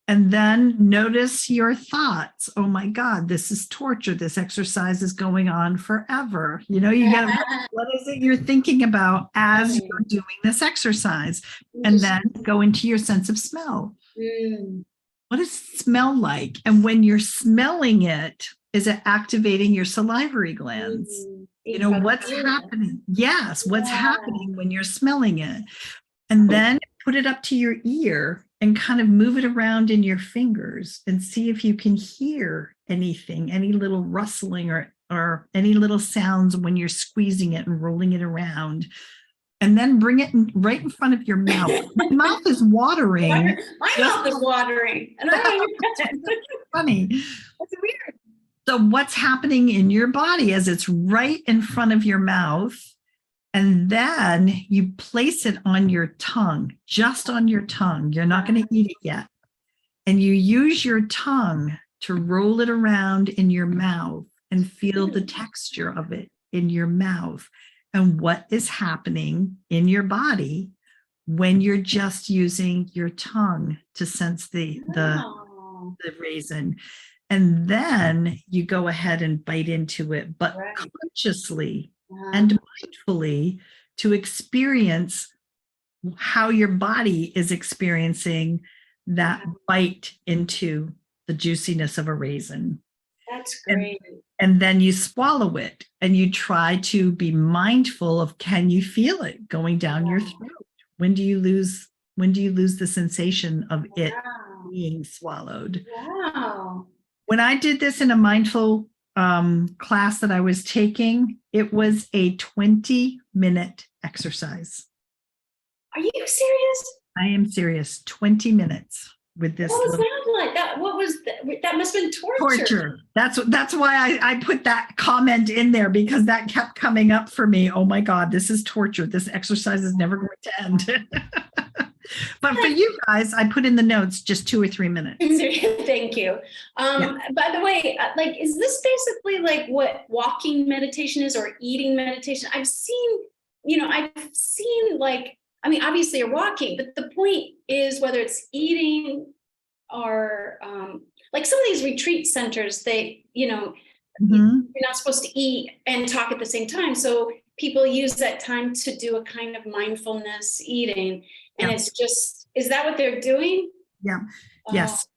And then notice your thoughts. Oh my God, this is torture. This exercise is going on forever. You got to, what is it you're thinking about as you're doing this exercise? And then go into your sense of smell. What does it smell like? And when you're smelling it, is it activating your salivary glands? What's happening? Yes, what's happening when you're smelling it? And then put it up to your ear and kind of move it around in your fingers and see if you can hear anything, any little rustling or any little sounds when you're squeezing it and rolling it around. And then bring it right in front of your mouth. My mouth is watering. My mouth is watering. And funny. That's weird. So what's happening in your body as it's right in front of your mouth? And then you place it on your tongue, just on your tongue. You're not going to eat it yet. And you use your tongue to roll it around in your mouth and feel the texture of it in your mouth and what is happening in your body when you're just using your tongue to sense the raisin. And then you go ahead and bite into it, but consciously and mindfully to experience how your body is experiencing that bite into the juiciness of a raisin. That's great. And then you swallow it and you try to be mindful of, can you feel it going down your throat? When do you lose the sensation of it being swallowed? Wow. When I did this in a mindful class that I was taking, it was a 20-minute exercise. Are you serious? I am serious. 20 minutes with this What was little that like? What was that? That must have been torture. torture. That's why I put that comment in there, because that kept coming up for me. Oh my God, this is torture. This exercise is never going to end. But for you guys, I put in the notes just 2 or 3 minutes. Thank you. By the way, like, is this basically like what walking meditation is, or eating meditation? I've seen like, I mean, obviously you're walking, but the point is whether it's eating or like some of these retreat centers, you're not supposed to eat and talk at the same time. So people use that time to do a kind of mindfulness eating. And it's just, is that what they're doing? Yeah. Yes.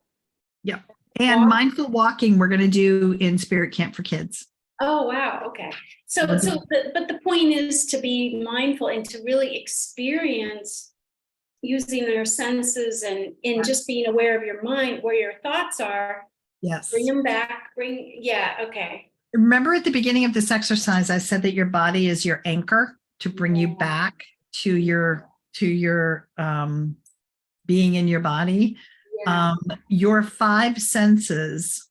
Yeah. And mindful walking, we're going to do in Spirit Camp for Kids. Oh, wow. Okay. But the point is to be mindful and to really experience using their senses and in just being aware of your mind, where your thoughts are. Yes. Bring them back. Okay. Remember at the beginning of this exercise, I said that your body is your anchor to bring you back to your being in your body. Your 5 senses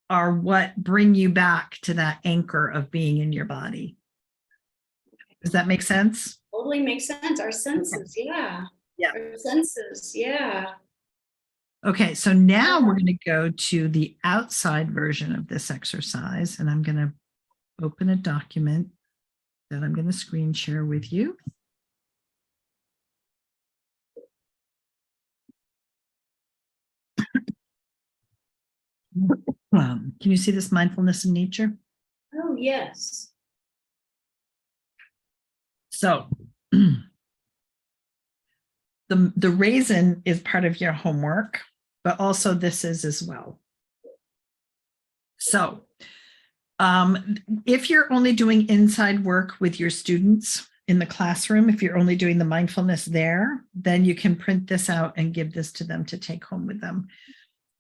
are what bring you back to that anchor of being in your body. Does that make sense? Totally makes sense. Our senses. Yeah. Our senses. Yeah. Okay, so now we're going to go to the outside version of this exercise, and I'm going to open a document that I'm going to screen share with you. Can you see this mindfulness in nature? Oh, yes. So the raisin is part of your homework, but also this is as well. So if you're only doing inside work with your students in the classroom, if you're only doing the mindfulness there, then you can print this out and give this to them to take home with them.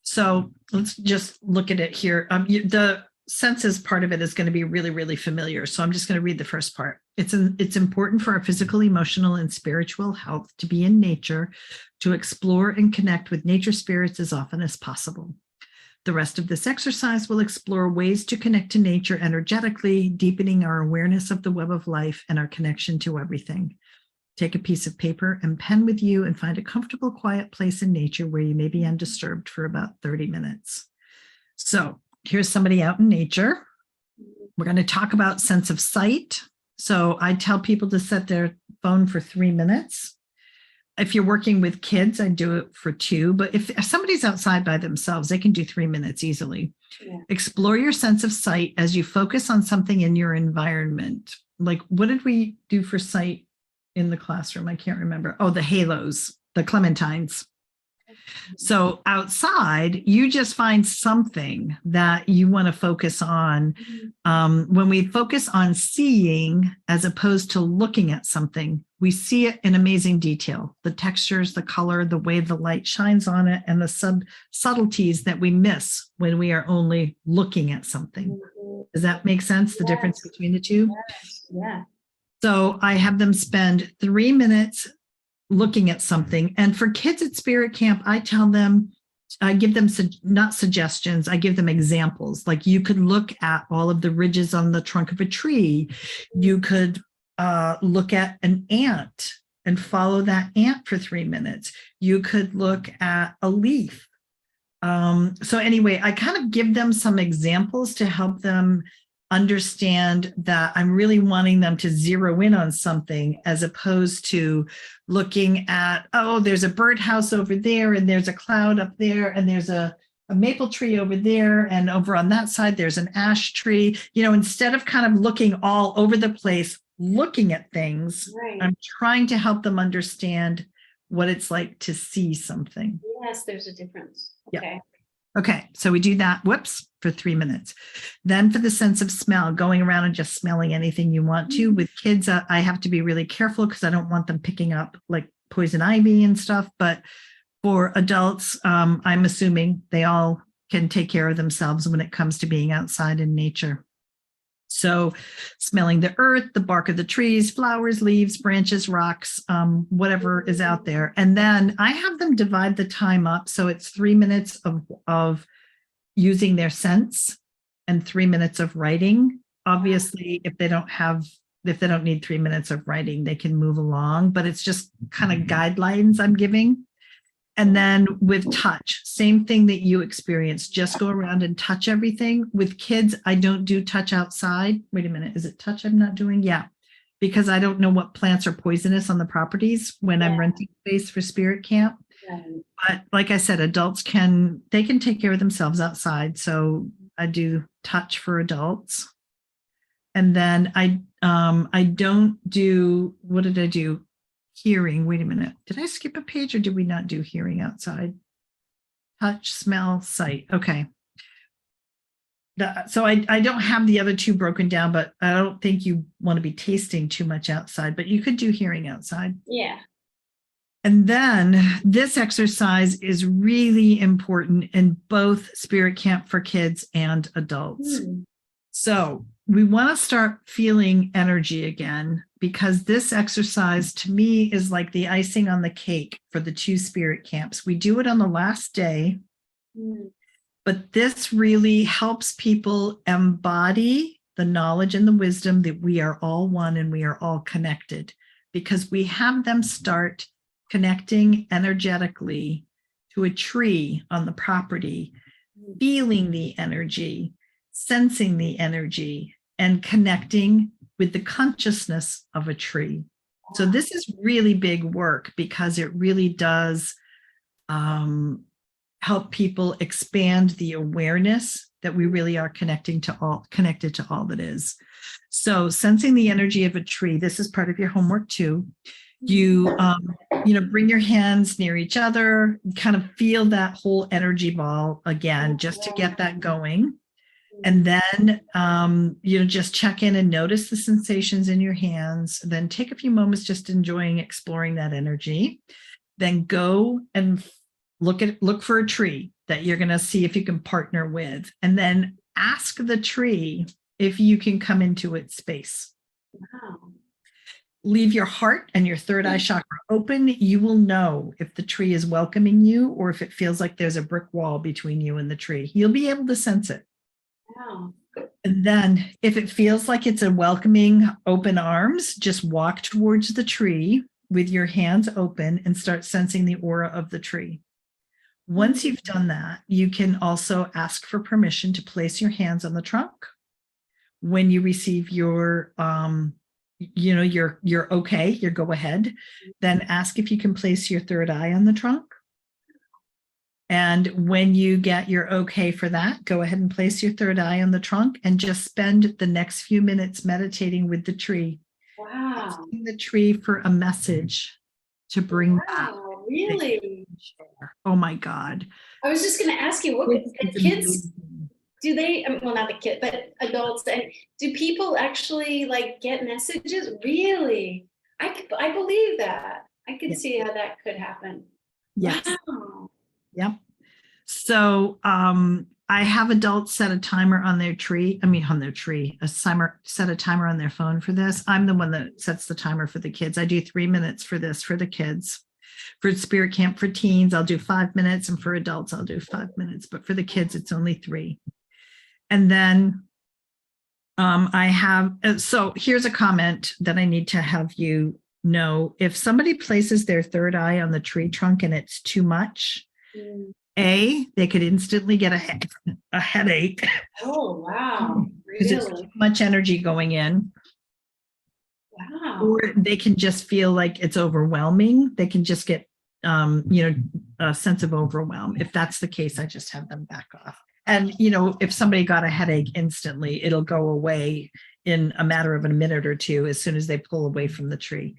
So let's just look at it here. The senses part of it is going to be really, really familiar. So I'm just going to read the first part. It's important for our physical, emotional, and spiritual health to be in nature, to explore and connect with nature spirits as often as possible. The rest of this exercise will explore ways to connect to nature energetically, deepening our awareness of the web of life and our connection to everything. Take a piece of paper and pen with you and find a comfortable, quiet place in nature where you may be undisturbed for about 30 minutes. So here's somebody out in nature. We're going to talk about sense of sight. So I tell people to set their phone for 3 minutes. If you're working with kids, I do it for 2. But if somebody's outside by themselves, they can do 3 minutes easily. Yeah. Explore your sense of sight as you focus on something in your environment. Like, what did we do for sight in the classroom? I can't remember. Oh, the halos, the clementines. So outside, you just find something that you want to focus on. When we focus on seeing as opposed to looking at something, we see it in amazing detail. The textures, the color, the way the light shines on it, and the subtleties that we miss when we are only looking at something. Does that make sense? The difference between the two? Yes. Yeah. So I have them spend 3 minutes looking at something. And for kids at Spirit Camp, I tell them, I give them not suggestions, I give them examples. Like, you could look at all of the ridges on the trunk of a tree. You could look at an ant and follow that ant for 3 minutes. You could look at a leaf. So anyway, I kind of give them some examples to help them understand that I'm really wanting them to zero in on something, as opposed to looking at, oh, there's a birdhouse over there, and there's a cloud up there, and there's a maple tree over there, and over on that side, there's an ash tree. You know, instead of kind of looking all over the place, looking at things, right, I'm trying to help them understand what it's like to see something. Yes, there's a difference. Okay. Yeah. Okay, so we do that, for 3 minutes. Then for the sense of smell, going around and just smelling anything you want to. With kids, I have to be really careful because I don't want them picking up like poison ivy and stuff. But for adults, I'm assuming they all can take care of themselves when it comes to being outside in nature. So smelling the earth, the bark of the trees, flowers, leaves, branches, rocks, whatever is out there. And then I have them divide the time up. So it's 3 minutes of using their sense and 3 minutes of writing. Obviously, if they don't need 3 minutes of writing, they can move along, but it's just kind of guidelines I'm giving. And then with touch, same thing that you experience, just go around and touch everything. With kids, I don't do touch outside. Wait a minute, is it touch I'm not doing? Yeah, because I don't know what plants are poisonous on the properties when I'm renting space for spirit camp. But like I said, adults can take care of themselves outside. So I do touch for adults. And then I don't do, what did I do? Hearing. Wait a minute. Did I skip a page or did we not do hearing outside? Touch, smell, sight. Okay. So I don't have the other two broken down, but I don't think you want to be tasting too much outside, but you could do hearing outside. Yeah. And then this exercise is really important in both spirit camp for kids and adults. So we want to start feeling energy again, because this exercise to me is like the icing on the cake for the 2 spirit camps. We do it on the last day, but this really helps people embody the knowledge and the wisdom that we are all one and we are all connected, because we have them start connecting energetically to a tree on the property, feeling the energy, sensing the energy, and connecting with the consciousness of a tree. So this is really big work, because it really does help people expand the awareness that we really are connected to all that is. So sensing the energy of a tree, this is part of your homework too. You bring your hands near each other, kind of feel that whole energy ball again, just to get that going. And then, just check in and notice the sensations in your hands. Then take a few moments just exploring that energy. Then go and look for a tree that you're going to see if you can partner with. And then ask the tree if you can come into its space. Wow. Leave your heart and your third eye chakra open. You will know if the tree is welcoming you or if it feels like there's a brick wall between you and the tree. You'll be able to sense it. Wow. And then if it feels like it's a welcoming open arms, just walk towards the tree with your hands open and start sensing the aura of the tree. Once you've done that, you can also ask for permission to place your hands on the trunk. When you receive your you're okay, your go ahead, then ask if you can place your third eye on the trunk. And when you get your okay for that, go ahead and place your third eye on the trunk and just spend the next few minutes meditating with the tree. Wow. Asking the tree for a message to bring back. Wow, really? Oh my God. I was just going to ask you, what the kids, do they, well, not the kid, but adults, and do people actually like get messages? Really? I believe that. I could see how that could happen. Yes. Wow. Yep. So I have adults set a timer on their tree. Set a timer on their phone for this. I'm the one that sets the timer for the kids. I do 3 minutes for this for the kids. For spirit camp for teens, I'll do 5 minutes, and for adults, I'll do 5 minutes. But for the kids, it's only 3. And then so here's a comment that I need to have you know. If somebody places their third eye on the tree trunk and it's too much, they could instantly get a headache. Oh, wow. Because it's too much energy going in. Wow. Or they can just feel like it's overwhelming. They can just get, a sense of overwhelm. If that's the case, I just have them back off. And, if somebody got a headache instantly, it'll go away in a matter of a minute or two as soon as they pull away from the tree.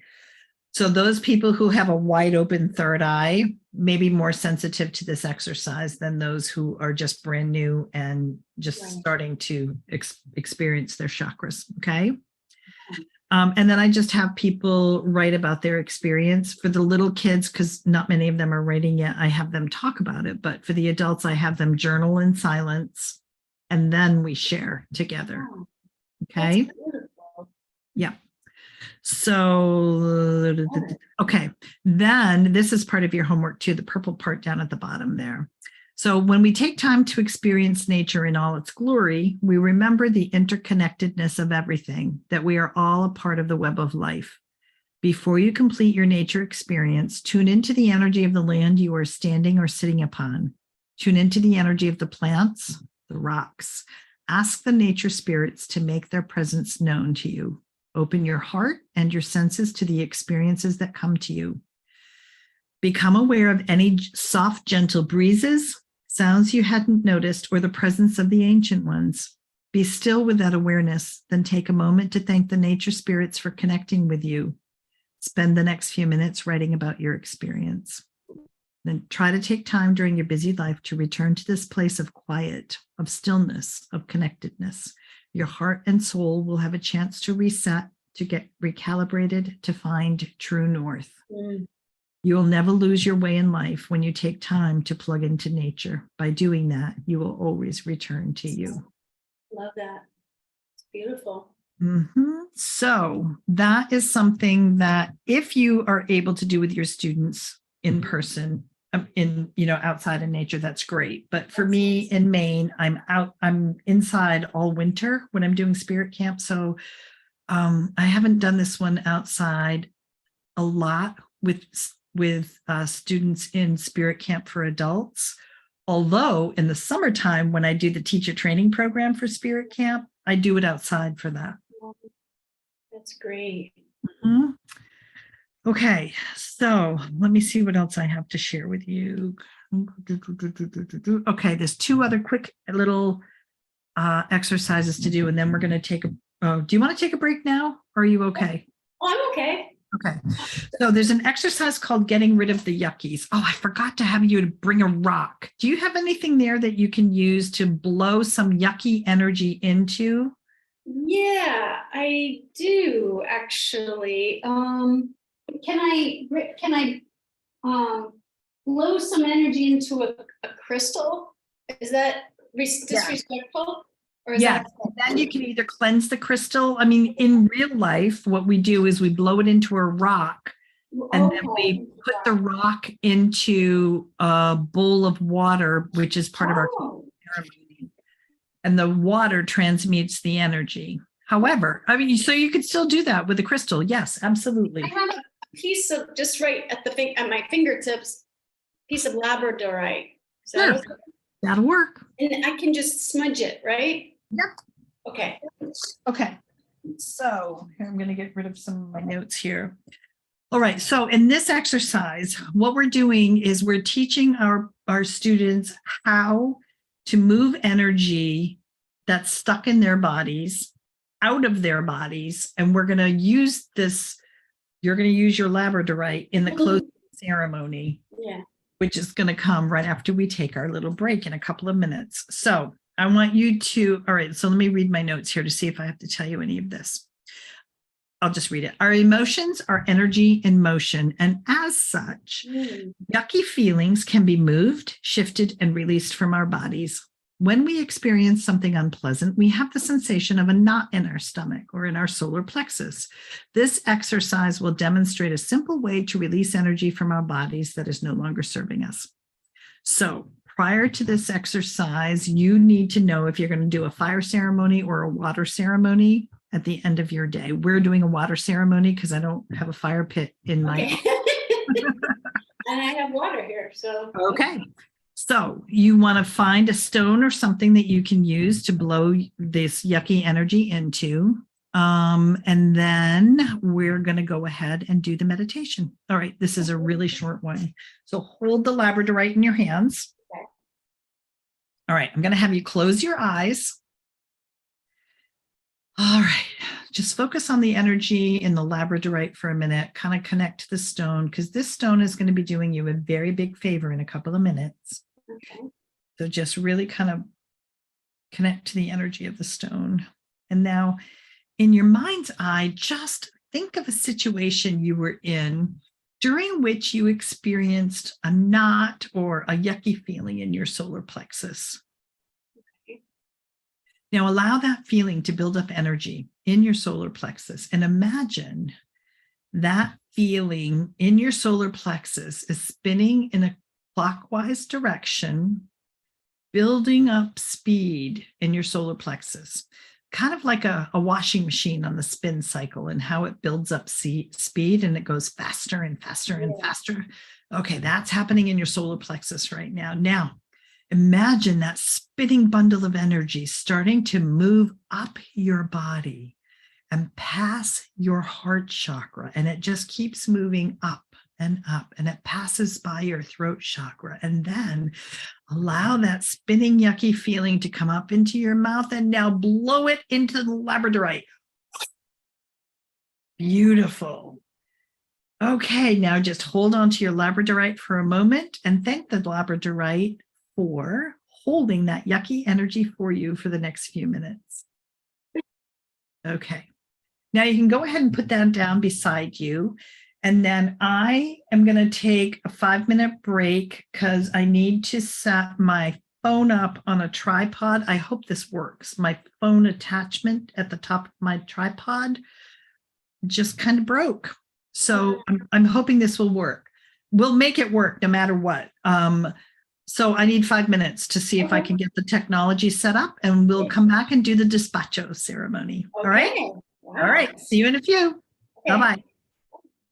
So those people who have a wide open third eye may be more sensitive to this exercise than those who are just brand new and just starting to experience their chakras. Okay. And then I just have people write about their experience. For the little kids, because not many of them are writing yet, I have them talk about it. But for the adults, I have them journal in silence, and then we share together. Okay. That's beautiful. Yeah. So, okay. Then this is part of your homework too, the purple part down at the bottom there. So when we take time to experience nature in all its glory, we remember the interconnectedness of everything, that we are all a part of the web of life. Before you complete your nature experience, tune into the energy of the land you are standing or sitting upon. Tune into the energy of the plants, the rocks. Ask the nature spirits to make their presence known to you. Open your heart and your senses to the experiences that come to you. Become aware of any soft, gentle breezes, sounds you hadn't noticed, or the presence of the ancient ones. Be still with that awareness, then take a moment to thank the nature spirits for connecting with you. Spend the next few minutes writing about your experience. Then try to take time during your busy life to return to this place of quiet, of stillness, of connectedness. Your heart and soul will have a chance to reset, to get recalibrated, to find true north. You will never lose your way in life when you take time to plug into nature. By doing that, you will always return to you. Love that. It's beautiful. So that is something that if you are able to do with your students in person, outside in nature, that's great. But for me in Maine, I'm inside all winter when I'm doing spirit camp. So I haven't done this one outside a lot with students in spirit camp for adults. Although in the summertime, when I do the teacher training program for spirit camp, I do it outside for that. That's great. Okay, so let me see what else I have to share with you. Okay, there's two other quick little exercises to do, and then we're going to take do you want to take a break now, or are you okay? Oh, I'm okay. Okay, so there's an exercise called getting rid of the yuckies. Oh, I forgot to have you to bring a rock. Do you have anything there that you can use to blow some yucky energy into? Yeah, I do actually. Can I blow some energy into a crystal? Is that disrespectful? Or is Yeah, then you can either cleanse the crystal. I mean, in real life, what we do is we blow it into a rock, and then we put the rock into a bowl of water, which is part of our ceremony, and the water transmutes the energy. However, I mean, so you could still do that with a crystal. Yes, absolutely. I have a piece of just right at my fingertips, piece of labradorite. Sure. That'll work. And I can just smudge it, right? Yep. Okay. Okay. So here, I'm going to get rid of some of my notes here. All right. So in this exercise, what we're doing is we're teaching our students how to move energy that's stuck in their bodies out of their bodies. And we're going to use this. You're going to use your labradorite in the closing ceremony. Yeah. Which is going to come right after we take our little break in a couple of minutes. So I want you to, all right, so let me read my notes here to see if I have to tell you any of this. I'll just read it. Our emotions are energy in motion, and as such, yucky feelings can be moved, shifted, and released from our bodies. When we experience something unpleasant, we have the sensation of a knot in our stomach or in our solar plexus. This exercise will demonstrate a simple way to release energy from our bodies that is no longer serving us. So prior to this exercise, you need to know if you're going to do a fire ceremony or a water ceremony at the end of your day. We're doing a water ceremony because I don't have a fire pit in my and I have water here, so. Okay. So you want to find a stone or something that you can use to blow this yucky energy into. And then we're going to go ahead and do the meditation. All right. This is a really short one. So hold the labradorite in your hands. Okay. All right. I'm going to have you close your eyes. All right. Just focus on the energy in the labradorite for a minute, kind of connect to the stone, because this stone is going to be doing you a very big favor in a couple of minutes. Okay. So just really kind of connect to the energy of the stone. And now in your mind's eye, just think of a situation you were in during which you experienced a knot or a yucky feeling in your solar plexus. Okay. Now allow that feeling to build up energy in your solar plexus, and imagine that feeling in your solar plexus is spinning in a clockwise direction, building up speed in your solar plexus, kind of like a washing machine on the spin cycle, and how it builds up speed and it goes faster and faster and faster. Okay, that's happening in your solar plexus right now. Now, imagine that spinning bundle of energy starting to move up your body and pass your heart chakra, and it just keeps moving up, and it passes by your throat chakra, and then allow that spinning yucky feeling to come up into your mouth, and now blow it into the labradorite. Beautiful. Okay, now just hold on to your labradorite for a moment and thank the labradorite for holding that yucky energy for you for the next few minutes. Okay. Now you can go ahead and put that down beside you. And then I am going to take a 5-minute break because I need to set my phone up on a tripod. I hope this works. My phone attachment at the top of my tripod just kind of broke. So I'm hoping this will work. We'll make it work no matter what. So I need 5 minutes to see if I can get the technology set up, and we'll come back and do the despacho ceremony. All right. Wow. All right. See you in a few. Okay. Bye-bye.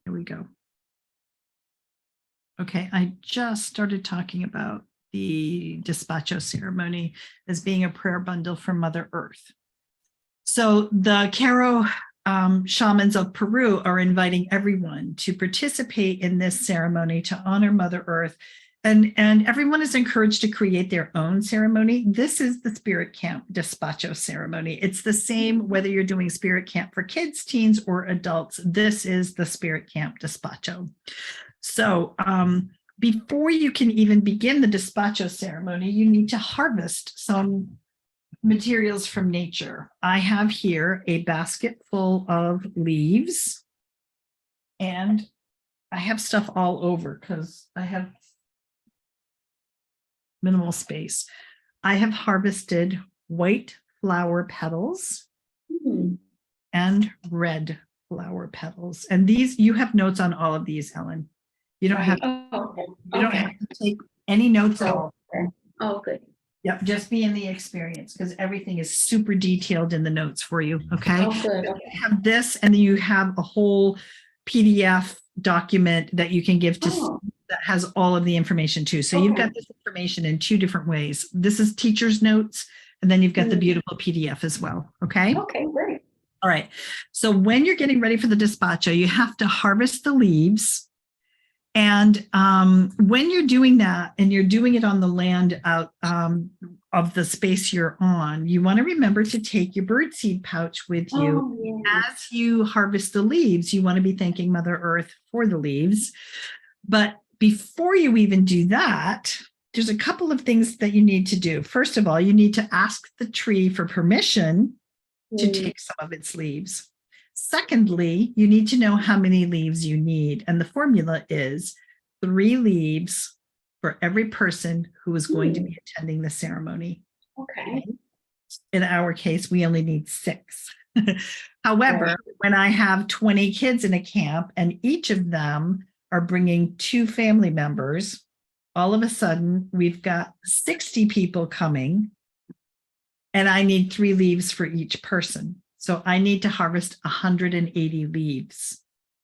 Here we go. Okay. I just started talking about the despacho ceremony as being a prayer bundle for Mother Earth. So the Caro shamans of Peru are inviting everyone to participate in this ceremony to honor Mother Earth. And everyone is encouraged to create their own ceremony. This is the Spirit Camp Despacho ceremony. It's the same whether you're doing Spirit Camp for kids, teens, or adults. This is the Spirit Camp Despacho. So before you can even begin the Despacho ceremony, you need to harvest some materials from nature. I have here a basket full of leaves, and I have stuff all over because I have minimal space. I have harvested white flower petals and red flower petals. And these, you have notes on all of these, Ellen. You don't have, you don't have to take any notes at all. Oh, good. Yep, just be in the experience because everything is super detailed in the notes for you. Okay. Oh, good. You have this, and then you have a whole PDF document that you can give to that has all of the information too. So you've got this information in 2 different ways. This is teacher's notes, and then you've got the beautiful PDF as well. Okay. Okay, great. All right. So when you're getting ready for the despacho, you have to harvest the leaves. And when you're doing that, and you're doing it on the land out of the space you're on, you want to remember to take your birdseed pouch with you. As you harvest the leaves, you want to be thanking Mother Earth for the leaves. But before you even do that, there's a couple of things that you need to do. First of all, you need to ask the tree for permission to take some of its leaves. Secondly, you need to know how many leaves you need. And the formula is 3 leaves for every person who is going to be attending the ceremony. Okay. In our case, we only need 6. However, when I have 20 kids in a camp and each of them are bringing 2 family members, all of a sudden we've got 60 people coming, and I need 3 leaves for each person. So I need to harvest 180 leaves.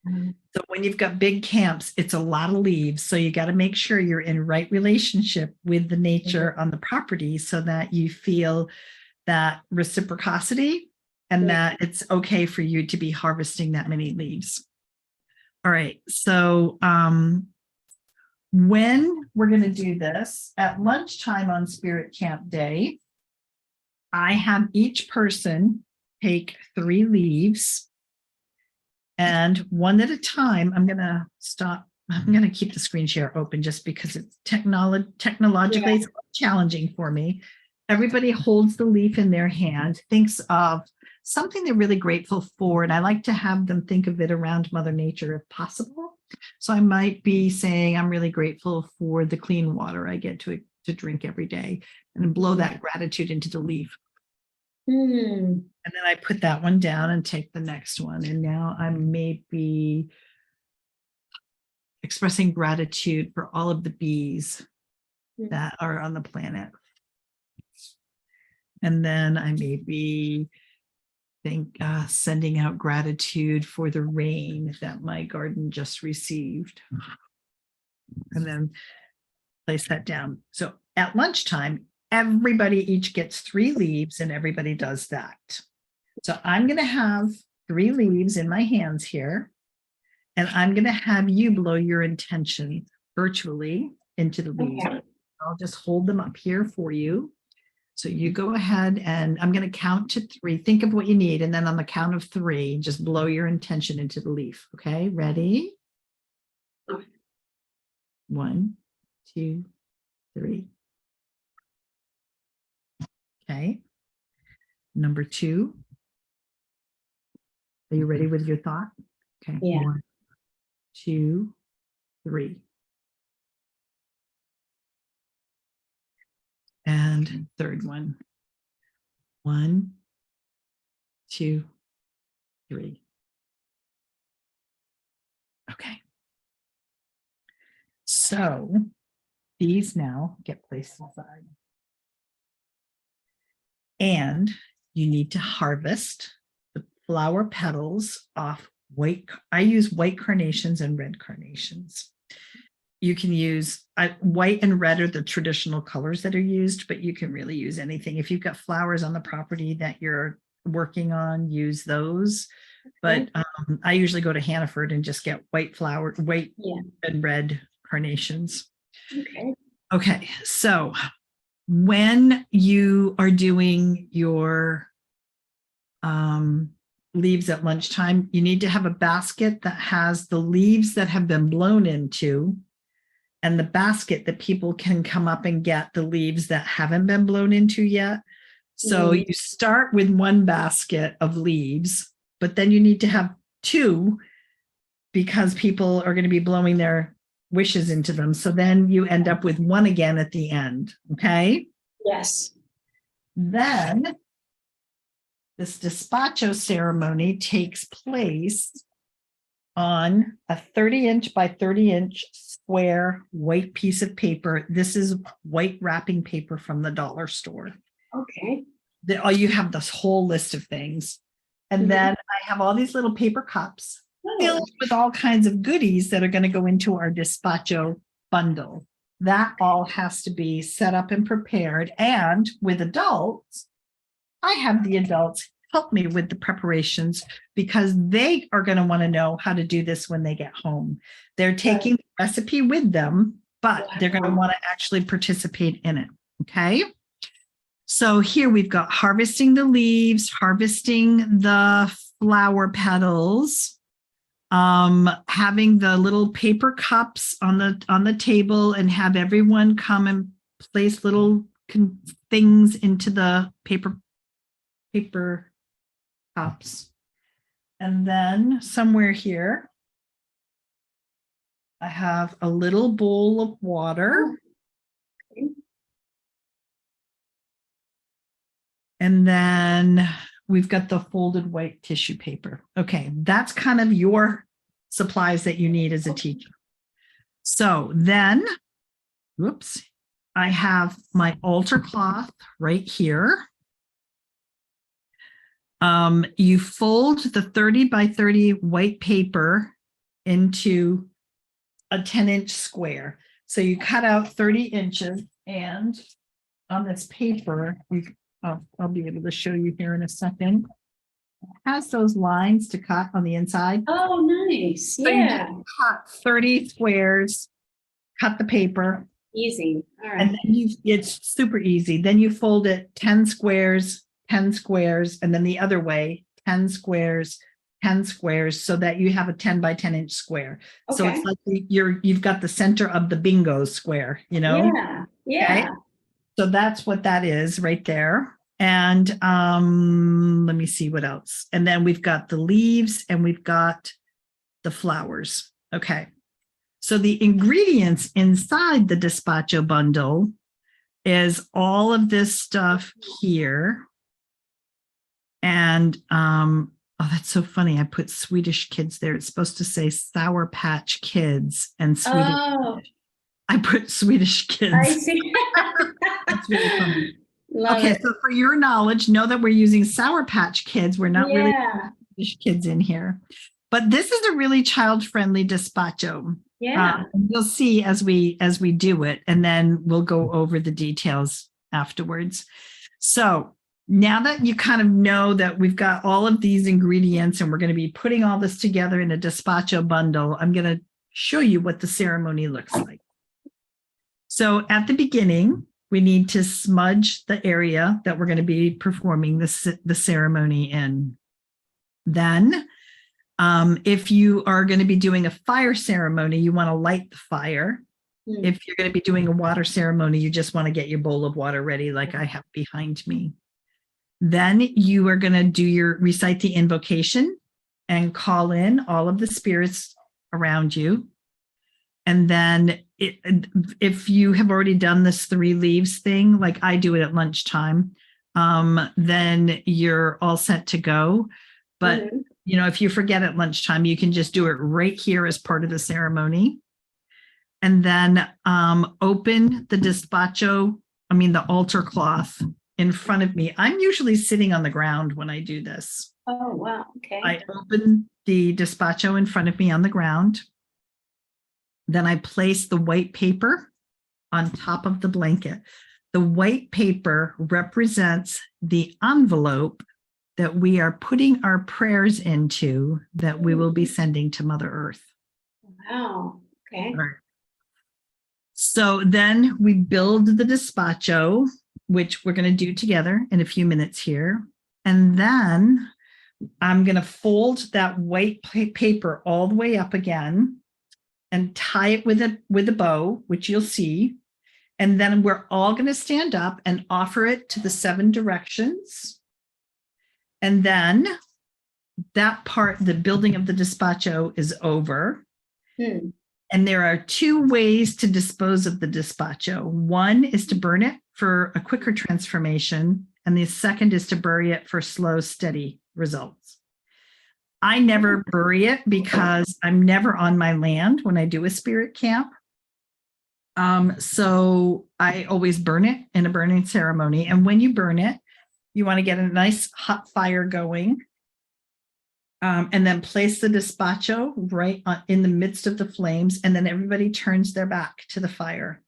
So when you've got big camps, it's a lot of leaves. So you got to make sure you're in right relationship with the nature on the property so that you feel that reciprocity and that it's okay for you to be harvesting that many leaves. All right. So when we're going to do this at lunchtime on Spirit Camp Day, I have each person take 3 leaves, and one at a time. I'm going to stop. I'm going to keep the screen share open just because it's technologically it's challenging for me. Everybody holds the leaf in their hand, thinks of something they're really grateful for, and I like to have them think of it around Mother Nature if possible. So I might be saying, I'm really grateful for the clean water I get to drink every day, and blow that gratitude into the leaf. Hmm. And then I put that one down and take the next one. And now I'm maybe expressing gratitude for all of the bees that are on the planet. And then I may be sending out gratitude for the rain that my garden just received. And then place that down. So at lunchtime, everybody each gets 3 leaves and everybody does that. So I'm going to have 3 leaves in my hands here. And I'm going to have you blow your intention virtually into the leaves. Okay. I'll just hold them up here for you. So you go ahead and I'm going to count to 3. Think of what you need. And then on the count of 3, just blow your intention into the leaf. Okay, ready? 1, 2, 3. Okay. Number 2. Are you ready with your thought? Okay. Yeah. 1, 2, 3. And third one. 1, 2, 3. Okay. So these now get placed aside. And you need to harvest the flower petals off white. I use white carnations and red carnations. You can use white and red are the traditional colors that are used, but you can really use anything. If you've got flowers on the property that you're working on, use those. But I usually go to Hannaford and just get white and red carnations. Okay. Okay, so when you are doing your leaves at lunchtime, you need to have a basket that has the leaves that have been blown into and the basket that people can come up and get the leaves that haven't been blown into yet. So you start with 1 basket of leaves, but then you need to have 2 because people are going to be blowing their wishes into them. So then you end up with 1 again at the end. Okay. Yes. Then this despacho ceremony takes place on a 30-inch by 30-inch square white piece of paper. This is white wrapping paper from the dollar store. Okay. You have this whole list of things. And then I have all these little paper cups filled with all kinds of goodies that are going to go into our despacho bundle. That all has to be set up and prepared. And with adults, I have the adults help me with the preparations because they are going to want to know how to do this when they get home. They're taking the recipe with them, but they're going to want to actually participate in it. Okay. So here we've got harvesting the leaves, harvesting the flower petals, having the little paper cups on the table and have everyone come and place little things into the paper cups. And then somewhere here, I have a little bowl of water. And then we've got the folded white tissue paper. Okay, that's kind of your supplies that you need as a teacher. So then, whoops, I have my altar cloth right here. You fold the 30 by 30 white paper into a 10-inch square. So you cut out 30 inches and on this paper, I'll be able to show you here in a second. It has those lines to cut on the inside. Oh, nice. So Yeah. you cut 30 squares, cut the paper. Easy. All right. And then it's super easy. Then you fold it 10 squares, 10 squares, and then the other way, 10 squares, 10 squares, so that you have a 10 by 10-inch square. Okay. So it's like you've got the center of the bingo square, you know? Yeah. Yeah. Okay? So that's what that is right there. And let me see what else. And then we've got the leaves and we've got the flowers. Okay. So the ingredients inside the despacho bundle is all of this stuff here. And oh, that's so funny. I put Swedish kids there. It's supposed to say Sour Patch Kids and Swedish. Oh, I put Swedish kids. I see. That's really funny. Love Okay, it. so for your knowledge, know that we're using Sour Patch Kids. We're not really Yeah, Swedish kids in here. But this is a really child-friendly despacho. yeah. You'll see as we do it, and then we'll go over the details afterwards. So now that you kind of know that we've got all of these ingredients and we're going to be putting all this together in a despacho bundle, I'm going to show you what the ceremony looks like. So at the beginning, we need to smudge the area that we're going to be performing the ceremony in. Then, if you are going to be doing a fire ceremony, you want to light the fire. If you're going to be doing a water ceremony, you just want to get your bowl of water ready like I have behind me. Then you are going to recite the invocation and call in all of the spirits around you. And then if you have already done this 3 leaves thing, like I do it at lunchtime, then you're all set to go. But, you know, if you forget at lunchtime, you can just do it right here as part of the ceremony. And then open the the altar cloth in front of me. I'm usually sitting on the ground when I do this. Oh, wow. Okay. I open the despacho in front of me on the ground. Then I place the white paper on top of the blanket. The white paper represents the envelope that we are putting our prayers into that we will be sending to Mother Earth. Wow. Okay. Right. So then we build the despacho, which we're going to do together in a few minutes here. And then I'm going to fold that white paper all the way up again and tie it with a bow, which you'll see. And then we're all going to stand up and offer it to the 7 directions. And then that part, the building of the despacho, is over. And there are 2 ways to dispose of the despacho. One is to burn it for a quicker transformation, and the second is to bury it for slow, steady results. I never bury it because I'm never on my land when I do a spirit camp. So I always burn it in a burning ceremony. And when you burn it, you want to get a nice hot fire going. And then place the despacho right in the midst of the flames, and then everybody turns their back to the fire.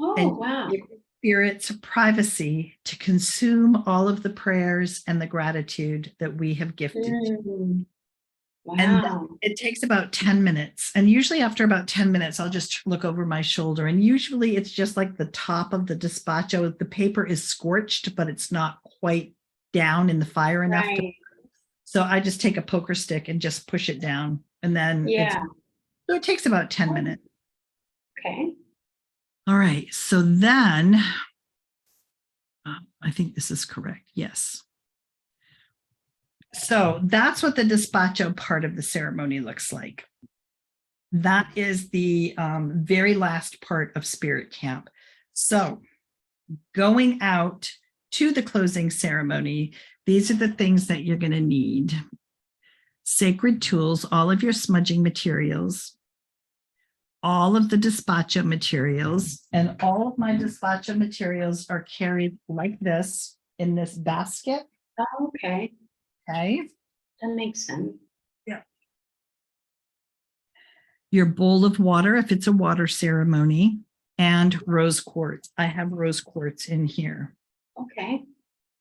Oh, and wow. give spirits privacy to consume all of the prayers and the gratitude that we have gifted. Wow. And it takes about 10 minutes. And usually after about 10 minutes, I'll just look over my shoulder. And usually it's just like the top of the despacho. The paper is scorched, but it's not quite down in the fire enough to. So I just take a poker stick and just push it down. And then so it takes about 10 minutes. Okay. All right. So then I think this is correct. Yes. So that's what the despacho part of the ceremony looks like. That is the very last part of spirit camp. So going out to the closing ceremony, these are the things that you're going to need. Sacred tools, all of your smudging materials, all of the despacho materials, and all of my despacho materials are carried like this in this basket. Oh, okay. Okay. That makes sense. Yeah. Your bowl of water, if it's a water ceremony, and rose quartz. I have rose quartz in here. Okay.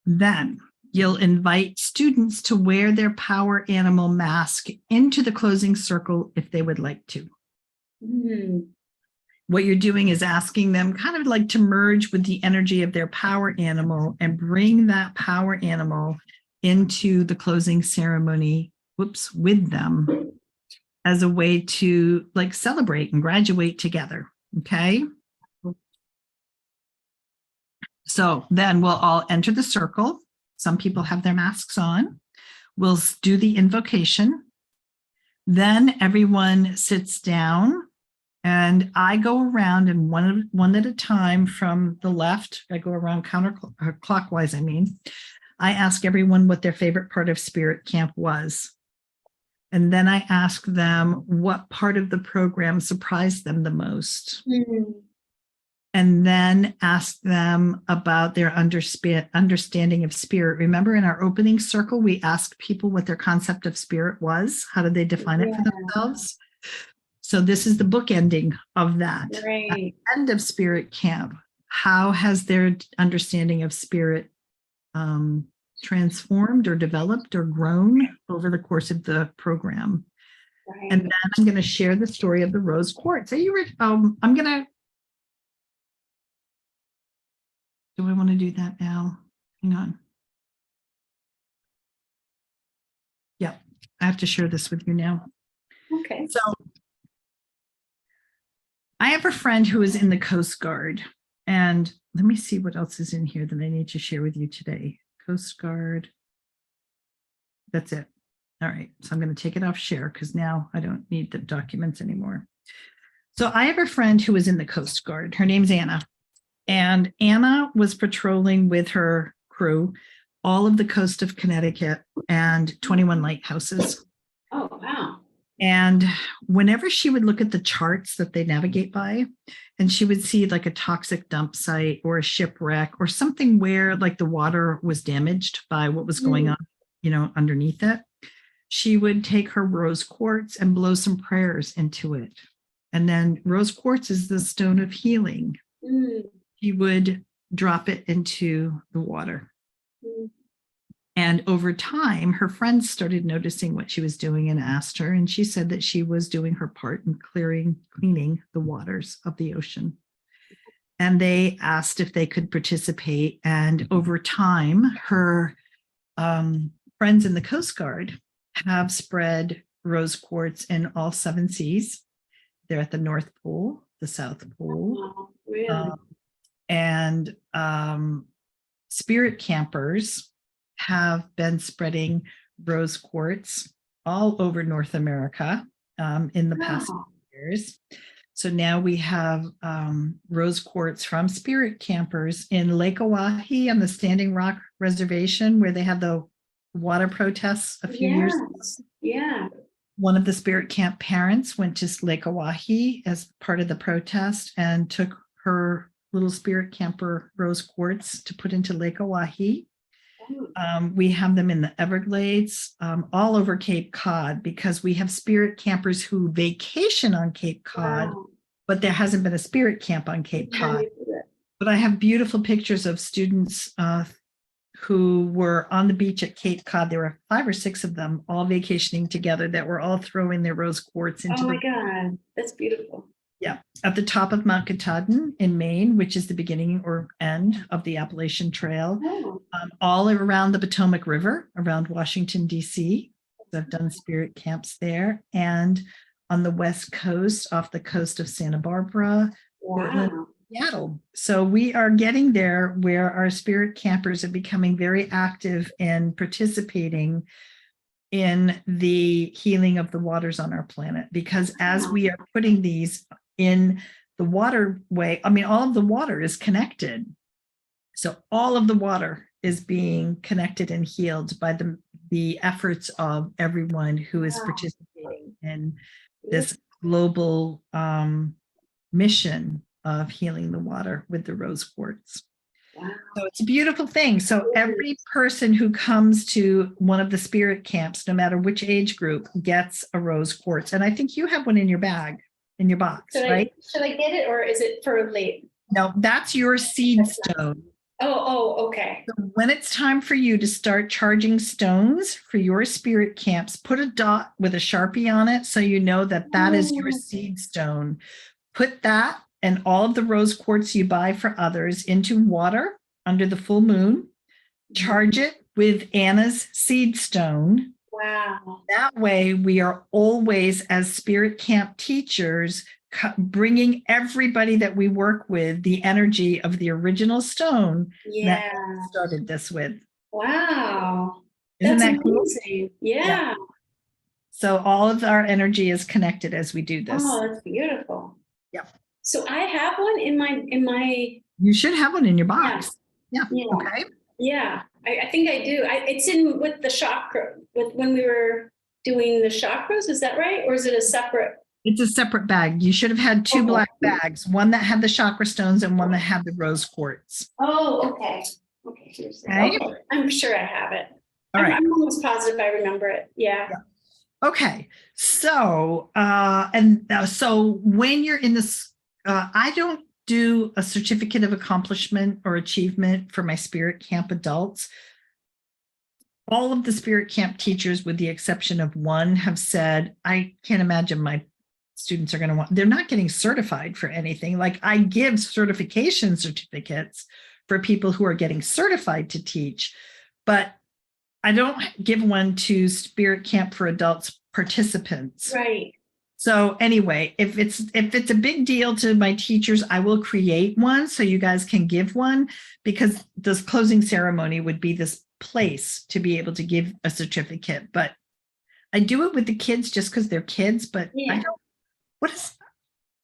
Then you'll invite students to wear their power animal mask into the closing circle if they would like to. What you're doing is asking them kind of like to merge with the energy of their power animal and bring that power animal into the closing ceremony, with them as a way to like celebrate and graduate together. Okay. So then we'll all enter the circle. Some people have their masks on. We'll do the invocation. Then everyone sits down and I go around and one at a time from the left. I go around counterclockwise, I ask everyone what their favorite part of spirit camp was. And then I ask them what part of the program surprised them the most. And then ask them about their understanding of spirit. Remember, in our opening circle, we asked people what their concept of spirit was. How did they define it for themselves? So this is the book ending of that. Right. At the end of spirit camp, how has their understanding of spirit transformed or developed or grown over the course of the program? Right. And then I'm going to share the story of the rose quartz. Are you ready? I'm going to. Do I want to do that now? Hang on. Yep, I have to share this with you now. Okay. So I have a friend who is in the Coast Guard, and let me see what else is in here that I need to share with you today. Coast Guard. That's it. All right, so I'm going to take it off share because now I don't need the documents anymore. So I have a friend who is in the Coast Guard. Her name's Anna. And Anna was patrolling with her crew all of the coast of Connecticut and 21 lighthouses. Oh, wow. And whenever she would look at the charts that they navigate by, and she would see like a toxic dump site or a shipwreck or something where like the water was damaged by what was going on, underneath it, she would take her rose quartz and blow some prayers into it. And then rose quartz is the stone of healing. She would drop it into the water. And over time, her friends started noticing what she was doing and asked her, and she said that she was doing her part in cleaning the waters of the ocean. And they asked if they could participate. And over time, her friends in the Coast Guard have spread rose quartz in all 7 seas. They're at the North Pole, the South Pole. Oh, really? And spirit campers have been spreading rose quartz all over North America in the past years. So now we have rose quartz from spirit campers in Lake Oahe on the Standing Rock Reservation, where they had the water protests a few years ago. Yeah. One of the spirit camp parents went to Lake Oahe as part of the protest and took her little spirit camper rose quartz to put into Lake Oahe. We have them in the Everglades, all over Cape Cod, because we have spirit campers who vacation on Cape Cod, but there hasn't been a spirit camp on Cape Cod. But I have beautiful pictures of students who were on the beach at Cape Cod. There were 5 or 6 of them all vacationing together that were all throwing their rose quartz into the. Oh my God, that's beautiful. Yeah, at the top of Mount Katahdin in Maine, which is the beginning or end of the Appalachian Trail, all around the Potomac River, around Washington, D.C. I've done spirit camps there, and on the West Coast, off the coast of Santa Barbara, Portland, Seattle. So we are getting there where our spirit campers are becoming very active in participating in the healing of the waters on our planet, because as we are putting these in the waterway, I mean, all of the water is connected. So all of the water is being connected and healed by the efforts of everyone who is participating in this global mission of healing the water with the rose quartz. So it's a beautiful thing. So every person who comes to one of the spirit camps, no matter which age group, gets a rose quartz. And I think you have one in your bag, in your box, right? Should I get it, or is it for late? No, that's your seed stone. Oh, okay. So when it's time for you to start charging stones for your spirit camps, put a dot with a Sharpie on it so you know that that is your seed stone. Put that and all of the rose quartz you buy for others into water under the full moon. Charge it with Anna's seed stone. Wow. That way we are always, as spirit camp teachers, bringing everybody that we work with the energy of the original stone that we started this with. Wow. Isn't That's that cool? amazing. Yeah. So all of our energy is connected as we do this. Oh, that's beautiful. Yep. So I have one in my. You should have one in your box. Yeah. Yeah. Okay. Yeah. I think I do. It's in with the chakra, with when we were doing the chakras, is that right? Or is it a separate? It's a separate bag. You should have had two black bags, one that had the chakra stones and one that had the rose quartz. Oh, okay. Okay. I'm sure I have it. All right. I'm almost positive I remember it. Yeah. Okay. So, so when you're in this, I don't do a certificate of accomplishment or achievement for my spirit camp adults. All of the spirit camp teachers, with the exception of one, have said, I can't imagine my students are going to want, they're not getting certified for anything. Like, I give certification certificates for people who are getting certified to teach, but I don't give one to spirit camp for adults participants. Right. So anyway, if it's a big deal to my teachers, I will create one so you guys can give one, because this closing ceremony would be this place to be able to give a certificate. But I do it with the kids just because they're kids, but Yeah. I don't,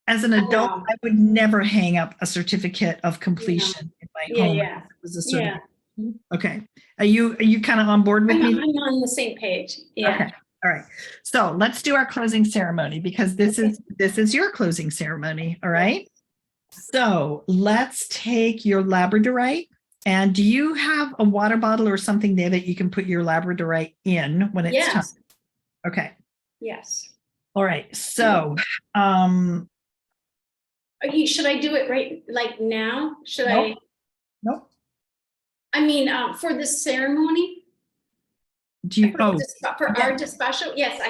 as an adult, I would never hang up a certificate of completion in my home. Yeah. It was a certificate. Okay. Are you kind of on board with me? I'm on the same page. Yeah. Okay. All right. So let's do our closing ceremony, because this is your closing ceremony. All right. So let's take your labradorite. And do you have a water bottle or something there that you can put your labradorite in when it's time? Okay. Yes. All right. So should I do it right like now? Should I? Nope. I mean, for this ceremony? Do you for our dispatch? Yes, I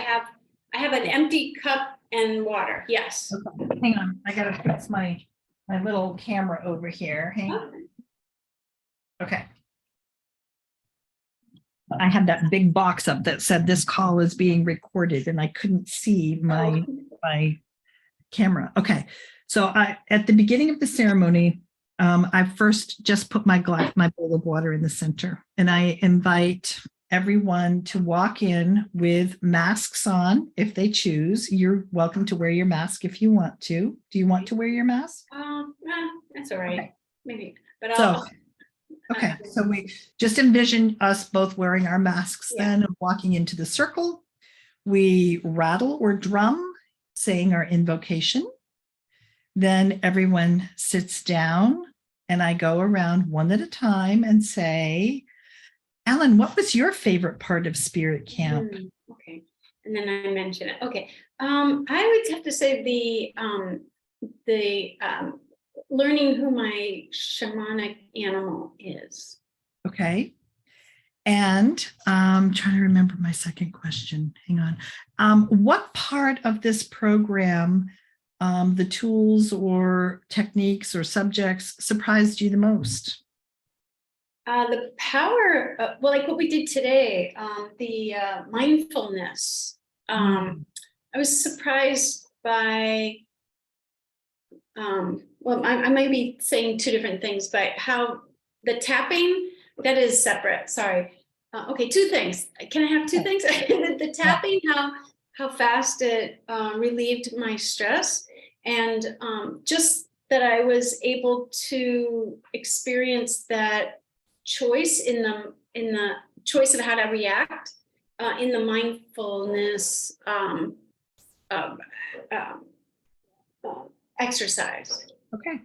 have an empty cup and water. Yes. Okay. Hang on. I gotta fix my little camera over here. Hang on. Okay. I had that big box up that said this call is being recorded, and I couldn't see my camera. Okay. So at the beginning of the ceremony, I first just put my bowl of water in the center, and I invite everyone to walk in with masks on if they choose. You're welcome to wear your mask if you want to. Do you want to wear your mask? That's all right. Okay. Maybe, but okay. So we just envision us both wearing our masks then and walking into the circle. We rattle or drum, saying our invocation. Then everyone sits down, and I go around one at a time and say, Ellen, what was your favorite part of spirit camp? Okay. And then I mention it. Okay. I would have to say the learning who my shamanic animal is. Okay. And I'm trying to remember my second question. Hang on. What part of this program, the tools or techniques or subjects, surprised you the most? The power, well, like what we did today, the mindfulness. I was surprised by, well, I might be saying two different things, but how the tapping, that is separate, sorry. Okay, two things. Can I have two things? The tapping, how fast it relieved my stress, and just that I was able to experience that choice in the choice of how to react in the mindfulness exercise. Okay.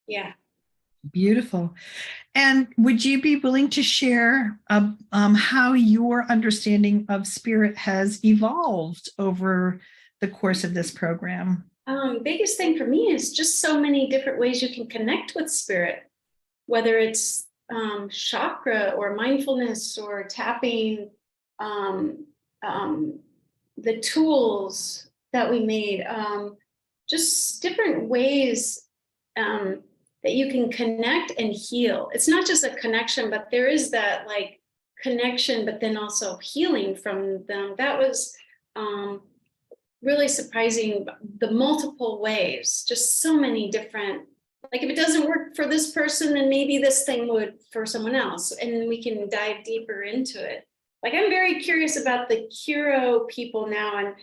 Yeah. Beautiful. And would you be willing to share how your understanding of spirit has evolved over the course of this program? Biggest thing for me is just so many different ways you can connect with spirit, whether it's chakra or mindfulness or tapping, the tools that we made, just different ways that you can connect and heal. It's not just a connection, but there is that like connection, but then also healing from them. That was really surprising, the multiple ways, just so many different, like if it doesn't work for this person, then maybe this thing would for someone else. And we can dive deeper into it. Like I'm very curious about the Curo people now.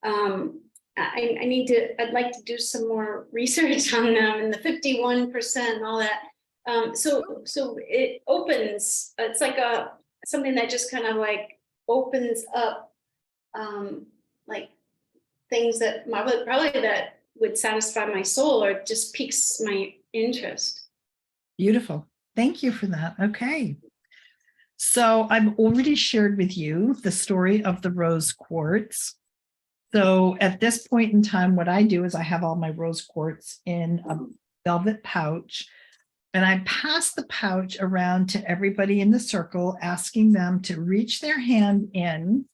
And I'd like to do some more research on them and the 51% and all that. So it opens, it's like something that just kind of like opens up, like things that probably that would satisfy my soul or just piques my interest. Beautiful. Thank you for that. Okay. So I've already shared with you the story of the rose quartz. So at this point in time, what I do is I have all my rose quartz in a velvet pouch, and I pass the pouch around to everybody in the circle, asking them to reach their hand in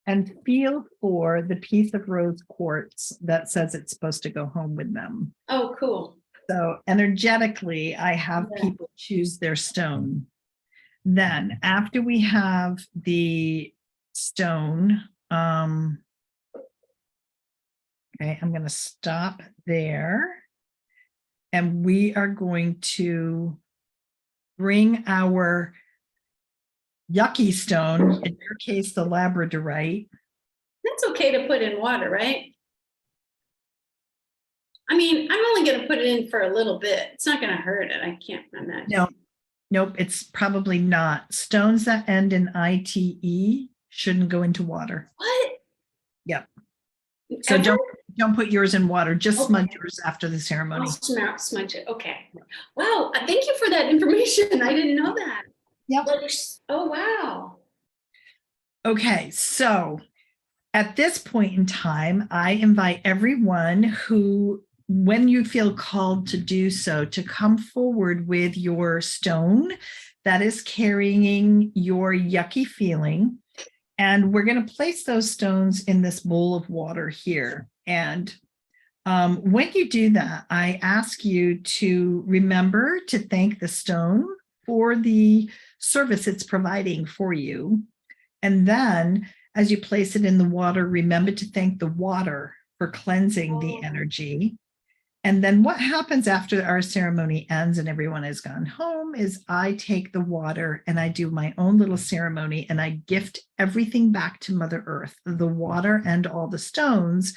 and feel for the piece of rose quartz that says it's supposed to go home with them. Oh, cool. So energetically, I have people choose their stone. Then after we have the stone, okay, I'm going to stop there. And we are going to bring our yucky stone, in your case, the labradorite. That's okay to put in water, right? I mean, I'm only going to put it in for a little bit. It's not going to hurt it. I can't imagine. No, nope, it's probably not. Stones that end in ITE shouldn't go into water. What? Yep. So Ever? don't put yours in water. Just Okay. smudge yours after the ceremony. I'll smudge it. Okay. Wow. Thank you for that information. I didn't know that. Yep. Oh, wow. Okay, so at this point in time, I invite everyone who, when you feel called to do so, to come forward with your stone that is carrying your yucky feeling. And we're going to place those stones in this bowl of water here. And when you do that, I ask you to remember to thank the stone for the service it's providing for you. And then as you place it in the water, remember to thank the water for cleansing the energy. And then what happens after our ceremony ends and everyone has gone home is I take the water and I do my own little ceremony and I gift everything back to Mother Earth, the water and all the stones,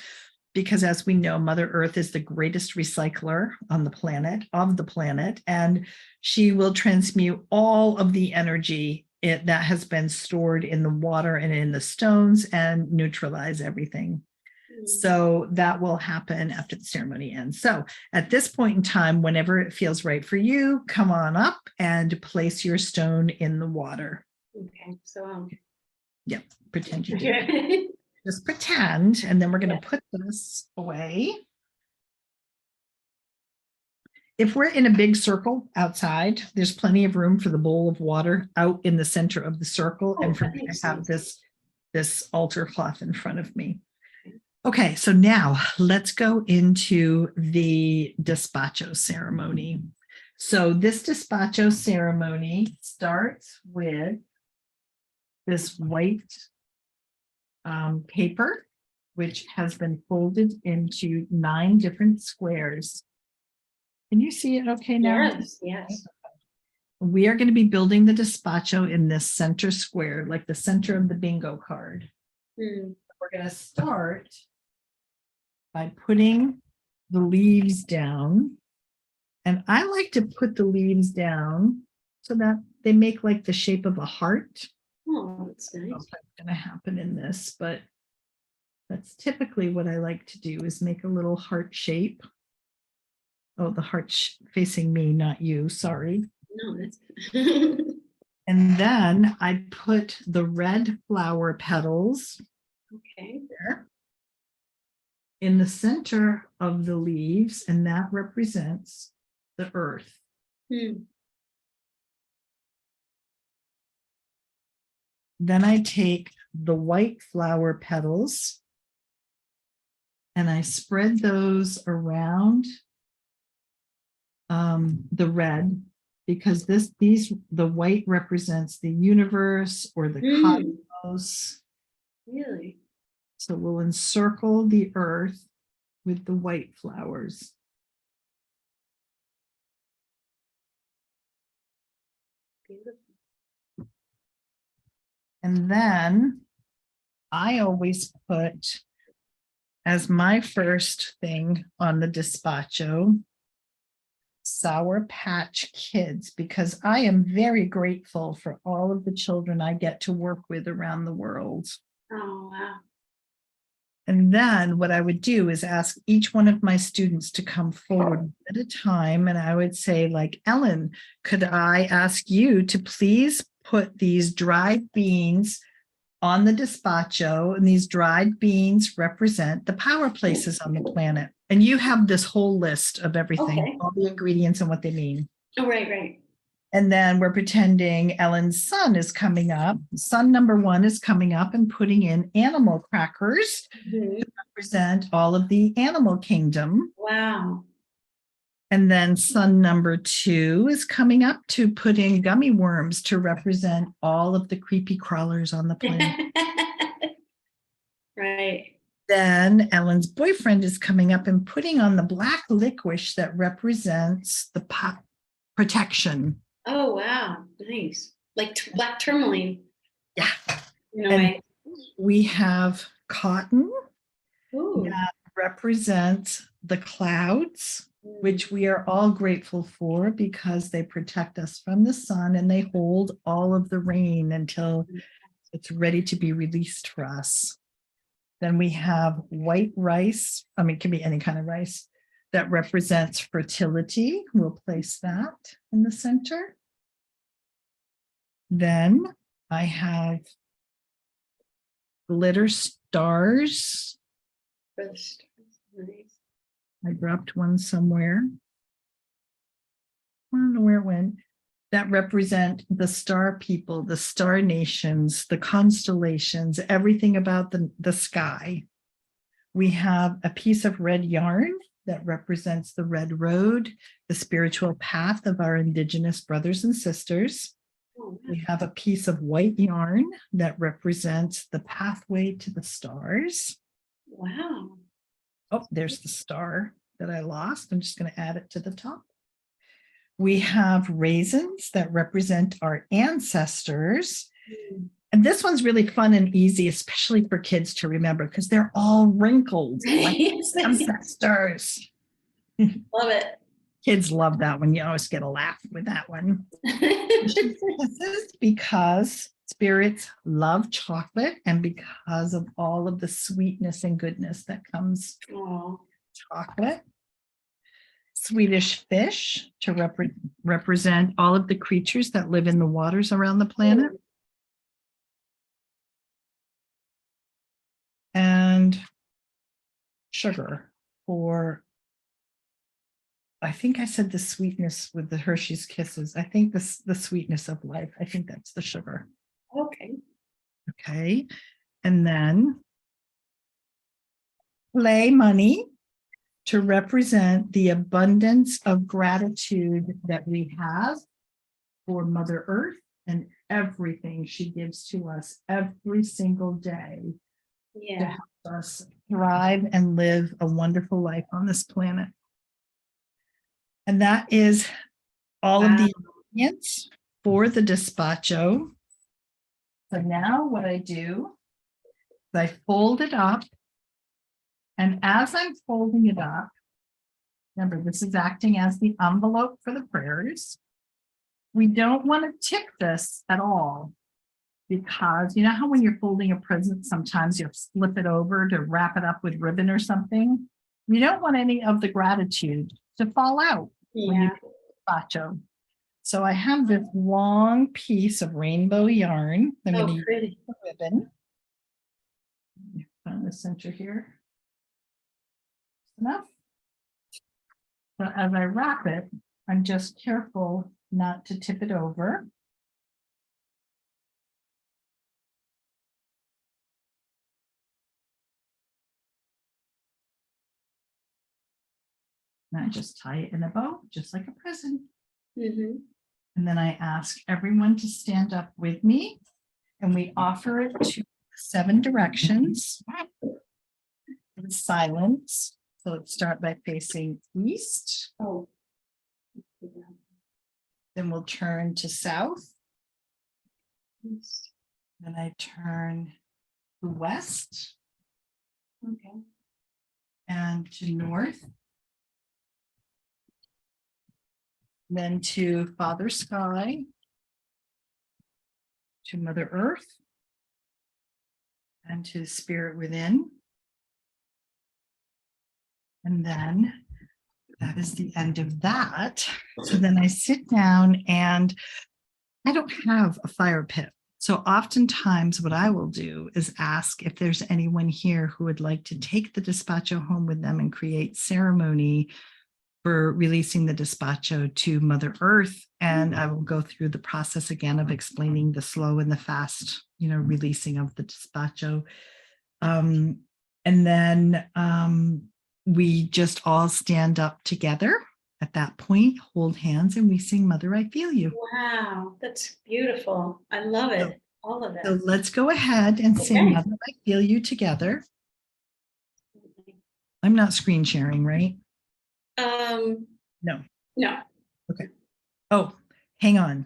because as we know, Mother Earth is the greatest recycler on the planet, and she will transmute all of the energy that has been stored in the water and in the stones and neutralize everything. So that will happen after the ceremony ends. So at this point in time, whenever it feels right for you, come on up and place your stone in the water. Okay, so yep, pretend you do. Just pretend, and then we're going to put this away. If we're in a big circle outside, there's plenty of room for the bowl of water out in the center of the circle, and for me to have this altar cloth in front of me. Okay, so now let's go into the despacho ceremony. So this despacho ceremony starts with this white paper, which has been folded into 9 different squares. Can you see it okay now? Yes, yes. We are going to be building the despacho in this center square, like the center of the bingo card. We're going to start by putting the leaves down. And I like to put the leaves down so that they make like the shape of a heart. Oh, that's nice. That's going to happen in this, but that's typically what I like to do is make a little heart shape. Oh, the heart facing me, not you. Sorry. No, that's and then I put the red flower petals there in the center of the leaves, and that represents the earth. Then I take the white flower petals and I spread those around the red, because the white represents the universe or the cosmos. Really? So we'll encircle the earth with the white flowers. Beautiful. And then I always put as my first thing on the despacho Sour Patch Kids because I am very grateful for all of the children I get to work with around the world. Oh, wow. And then what I would do is ask each one of my students to come forward at a time. And I would say, like, Ellen, could I ask you to please put these dried beans on the despacho, and these dried beans represent the power places on the planet. And you have this whole list of everything, Okay. all the ingredients and what they mean. Oh, right. And then we're pretending Ellen's son is coming up. Son number 1 is coming up and putting in animal crackers Mhm. to represent all of the animal kingdom. Wow. And then son number 2 is coming up to put in gummy worms to represent all of the creepy crawlers on the planet. Right. Then Ellen's boyfriend is coming up and putting on the black licorice that represents the protection. Oh, wow. Nice. Like black tourmaline. Yeah. In a And way. we have cotton Ooh. that represents the clouds, Mm. which we are all grateful for because they protect us from the sun and they hold all of the rain until it's ready to be released for us. Then we have white rice. I mean, it can be any kind of rice that represents fertility. We'll place that in the center. Then I have glitter stars. For the stars. Nice. I dropped one somewhere. I don't know where it went. That represent the star people, the star nations, the constellations, everything about the sky. We have a piece of red yarn that represents the red road, the spiritual path of our indigenous brothers and sisters. Oh, wow. We have a piece of white yarn that represents the pathway to the stars. Wow. Oh, there's the star that I lost. I'm just going to add it to the top. We have raisins that represent our ancestors. Mm. And this one's really fun and easy, especially for kids to remember because they're all wrinkled like ancestors. Love it. Kids love that one. You always get a laugh with that one. This is because spirits love chocolate and because of all of the sweetness and goodness that comes Oh. with chocolate. Swedish fish to represent all of the creatures that live in the waters around the planet. And sugar for, I think I said the sweetness with the Hershey's Kisses. I think the sweetness of life. I think that's the sugar. Okay. Okay. And then play money to represent the abundance of gratitude that we have for Mother Earth and everything she gives to us every single day to Yeah. help us thrive and live a wonderful life on this planet. And that is all of the ingredients for the despacho. So now what I do is I fold it up. And as I'm folding it up, remember, this is acting as the envelope for the prayers. We don't want to tip this at all because you know how when you're folding a present, sometimes you flip it over to wrap it up with ribbon or something. You don't want any of the gratitude to fall out when you do despacho. So I have this long piece of rainbow yarn. I'm going to use pretty. the ribbon. On the center here. Enough. So as I wrap it, I'm just careful not to tip it over. And I just tie it in a bow, just like a present. Mm-hmm. And then I ask everyone to stand up with me and we offer it to 7 directions in silence. So let's start by facing east. Oh. Then we'll turn to south. Yes. Then I turn to west Okay. and to north. then to Father Sky, to Mother Earth, and to Spirit within. And then that is the end of that. So then I sit down and I don't have a fire pit. So oftentimes what I will do is ask if there's anyone here who would like to take the despacho home with them and create ceremony for releasing the despacho to Mother Earth. And I will go through the process again of explaining the slow and the fast, releasing of the despacho. And then we just all stand up together at that point, hold hands, and we sing Mother, I Feel You. Wow, that's beautiful. I love it. All of it. So let's go ahead and sing Mother, I Feel You together. I'm not screen sharing, right? No. Okay. Oh, hang on.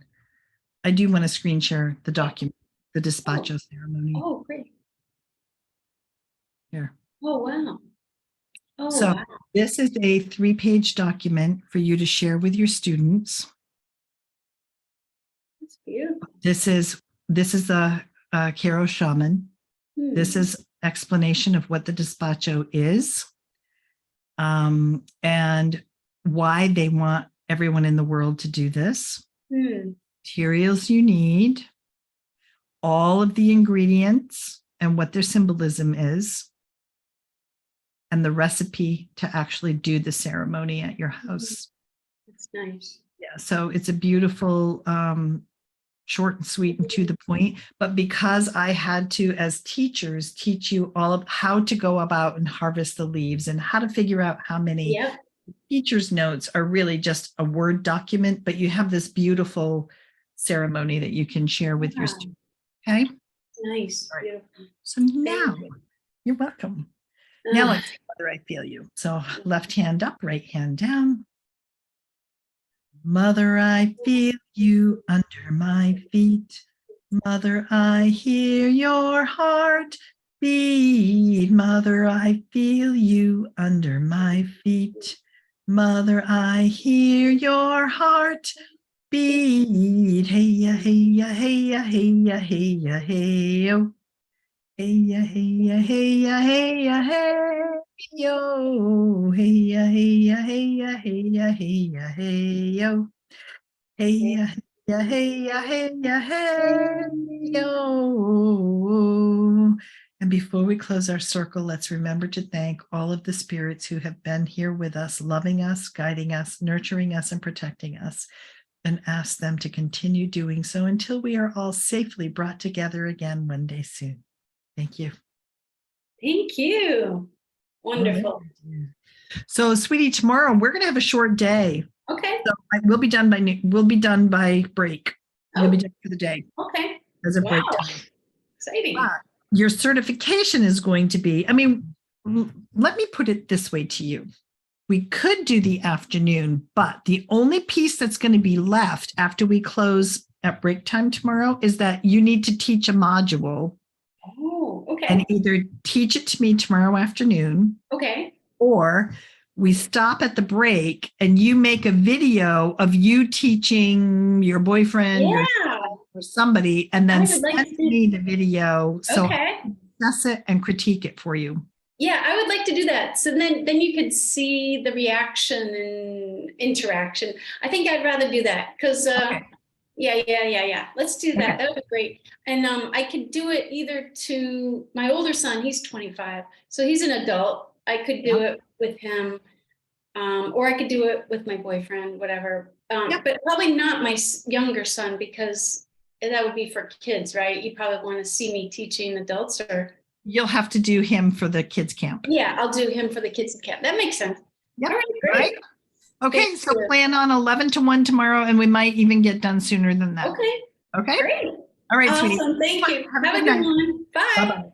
I do want to screen share the document, the despacho ceremony. Oh, great. Here. Oh, wow. Oh, so wow. This is a 3-page document for you to share with your students. That's beautiful. This is a Karo shaman. This is explanation of what the despacho is, and why they want everyone in the world to do this. Materials you need, all of the ingredients and what their symbolism is, and the recipe to actually do the ceremony at your house. That's nice. Yeah, so it's a beautiful, short and sweet and to the point. But because I had to, as teachers, teach you all of how to go about and harvest the leaves and how to figure out how many. Teacher's notes are really just a Word document, but you have this beautiful ceremony that you can share with your students. Okay. Nice. Right. Beautiful. So now you're welcome. Now let's see Mother, I Feel You. So left hand up, right hand down. Mother, I feel you under my feet. Mother, I hear your heart beat. Mother, I feel you under my feet. Mother, I hear your heart beat. Hey ya, hey ya, hey ya, hey ya, hey ya, hey yo. Hey ya, hey ya, hey ya, hey ya, hey yo. Hey ya, hey ya, hey ya, hey ya, hey ya, hey yo. Hey ya, hey ya, hey ya, hey ya, hey yo. And before we close our circle, let's remember to thank all of the spirits who have been here with us, loving us, guiding us, nurturing us, and protecting us, and ask them to continue doing so until we are all safely brought together again one day soon. Thank you. Thank you. Wonderful. So, sweetie, tomorrow we're going to have a short day. Okay. So we'll be done by break. We'll be done for the day. Okay. As a break time. Exciting. Your certification is going to be, let me put it this way to you. We could do the afternoon, but the only piece that's going to be left after we close at break time tomorrow is that you need to teach a module. Oh, okay. And either teach it to me tomorrow afternoon. Okay. Or we stop at the break and you make a video of you teaching your boyfriend or somebody, and then send me the video so I can discuss it and critique it for you. Yeah, I would like to do that. So then you could see the reaction and interaction. I think I'd rather do that because yeah. Let's do that. That would be great. And I could do it either to my older son, he's 25, so he's an adult. I could do it with him, or I could do it with my boyfriend, whatever. But probably not my younger son, because that would be for kids, right? You probably want to see me teaching adults, or you'll have to do him for the kids camp. Yeah, I'll do him for the kids camp. That makes sense. Yep. All right, great. Right. Okay, so plan on 11 to 1 tomorrow, and we might even get done sooner than that. Okay. Okay. Great. All right, awesome. Sweetie. Thank you. Have a good one. Bye. Bye-bye.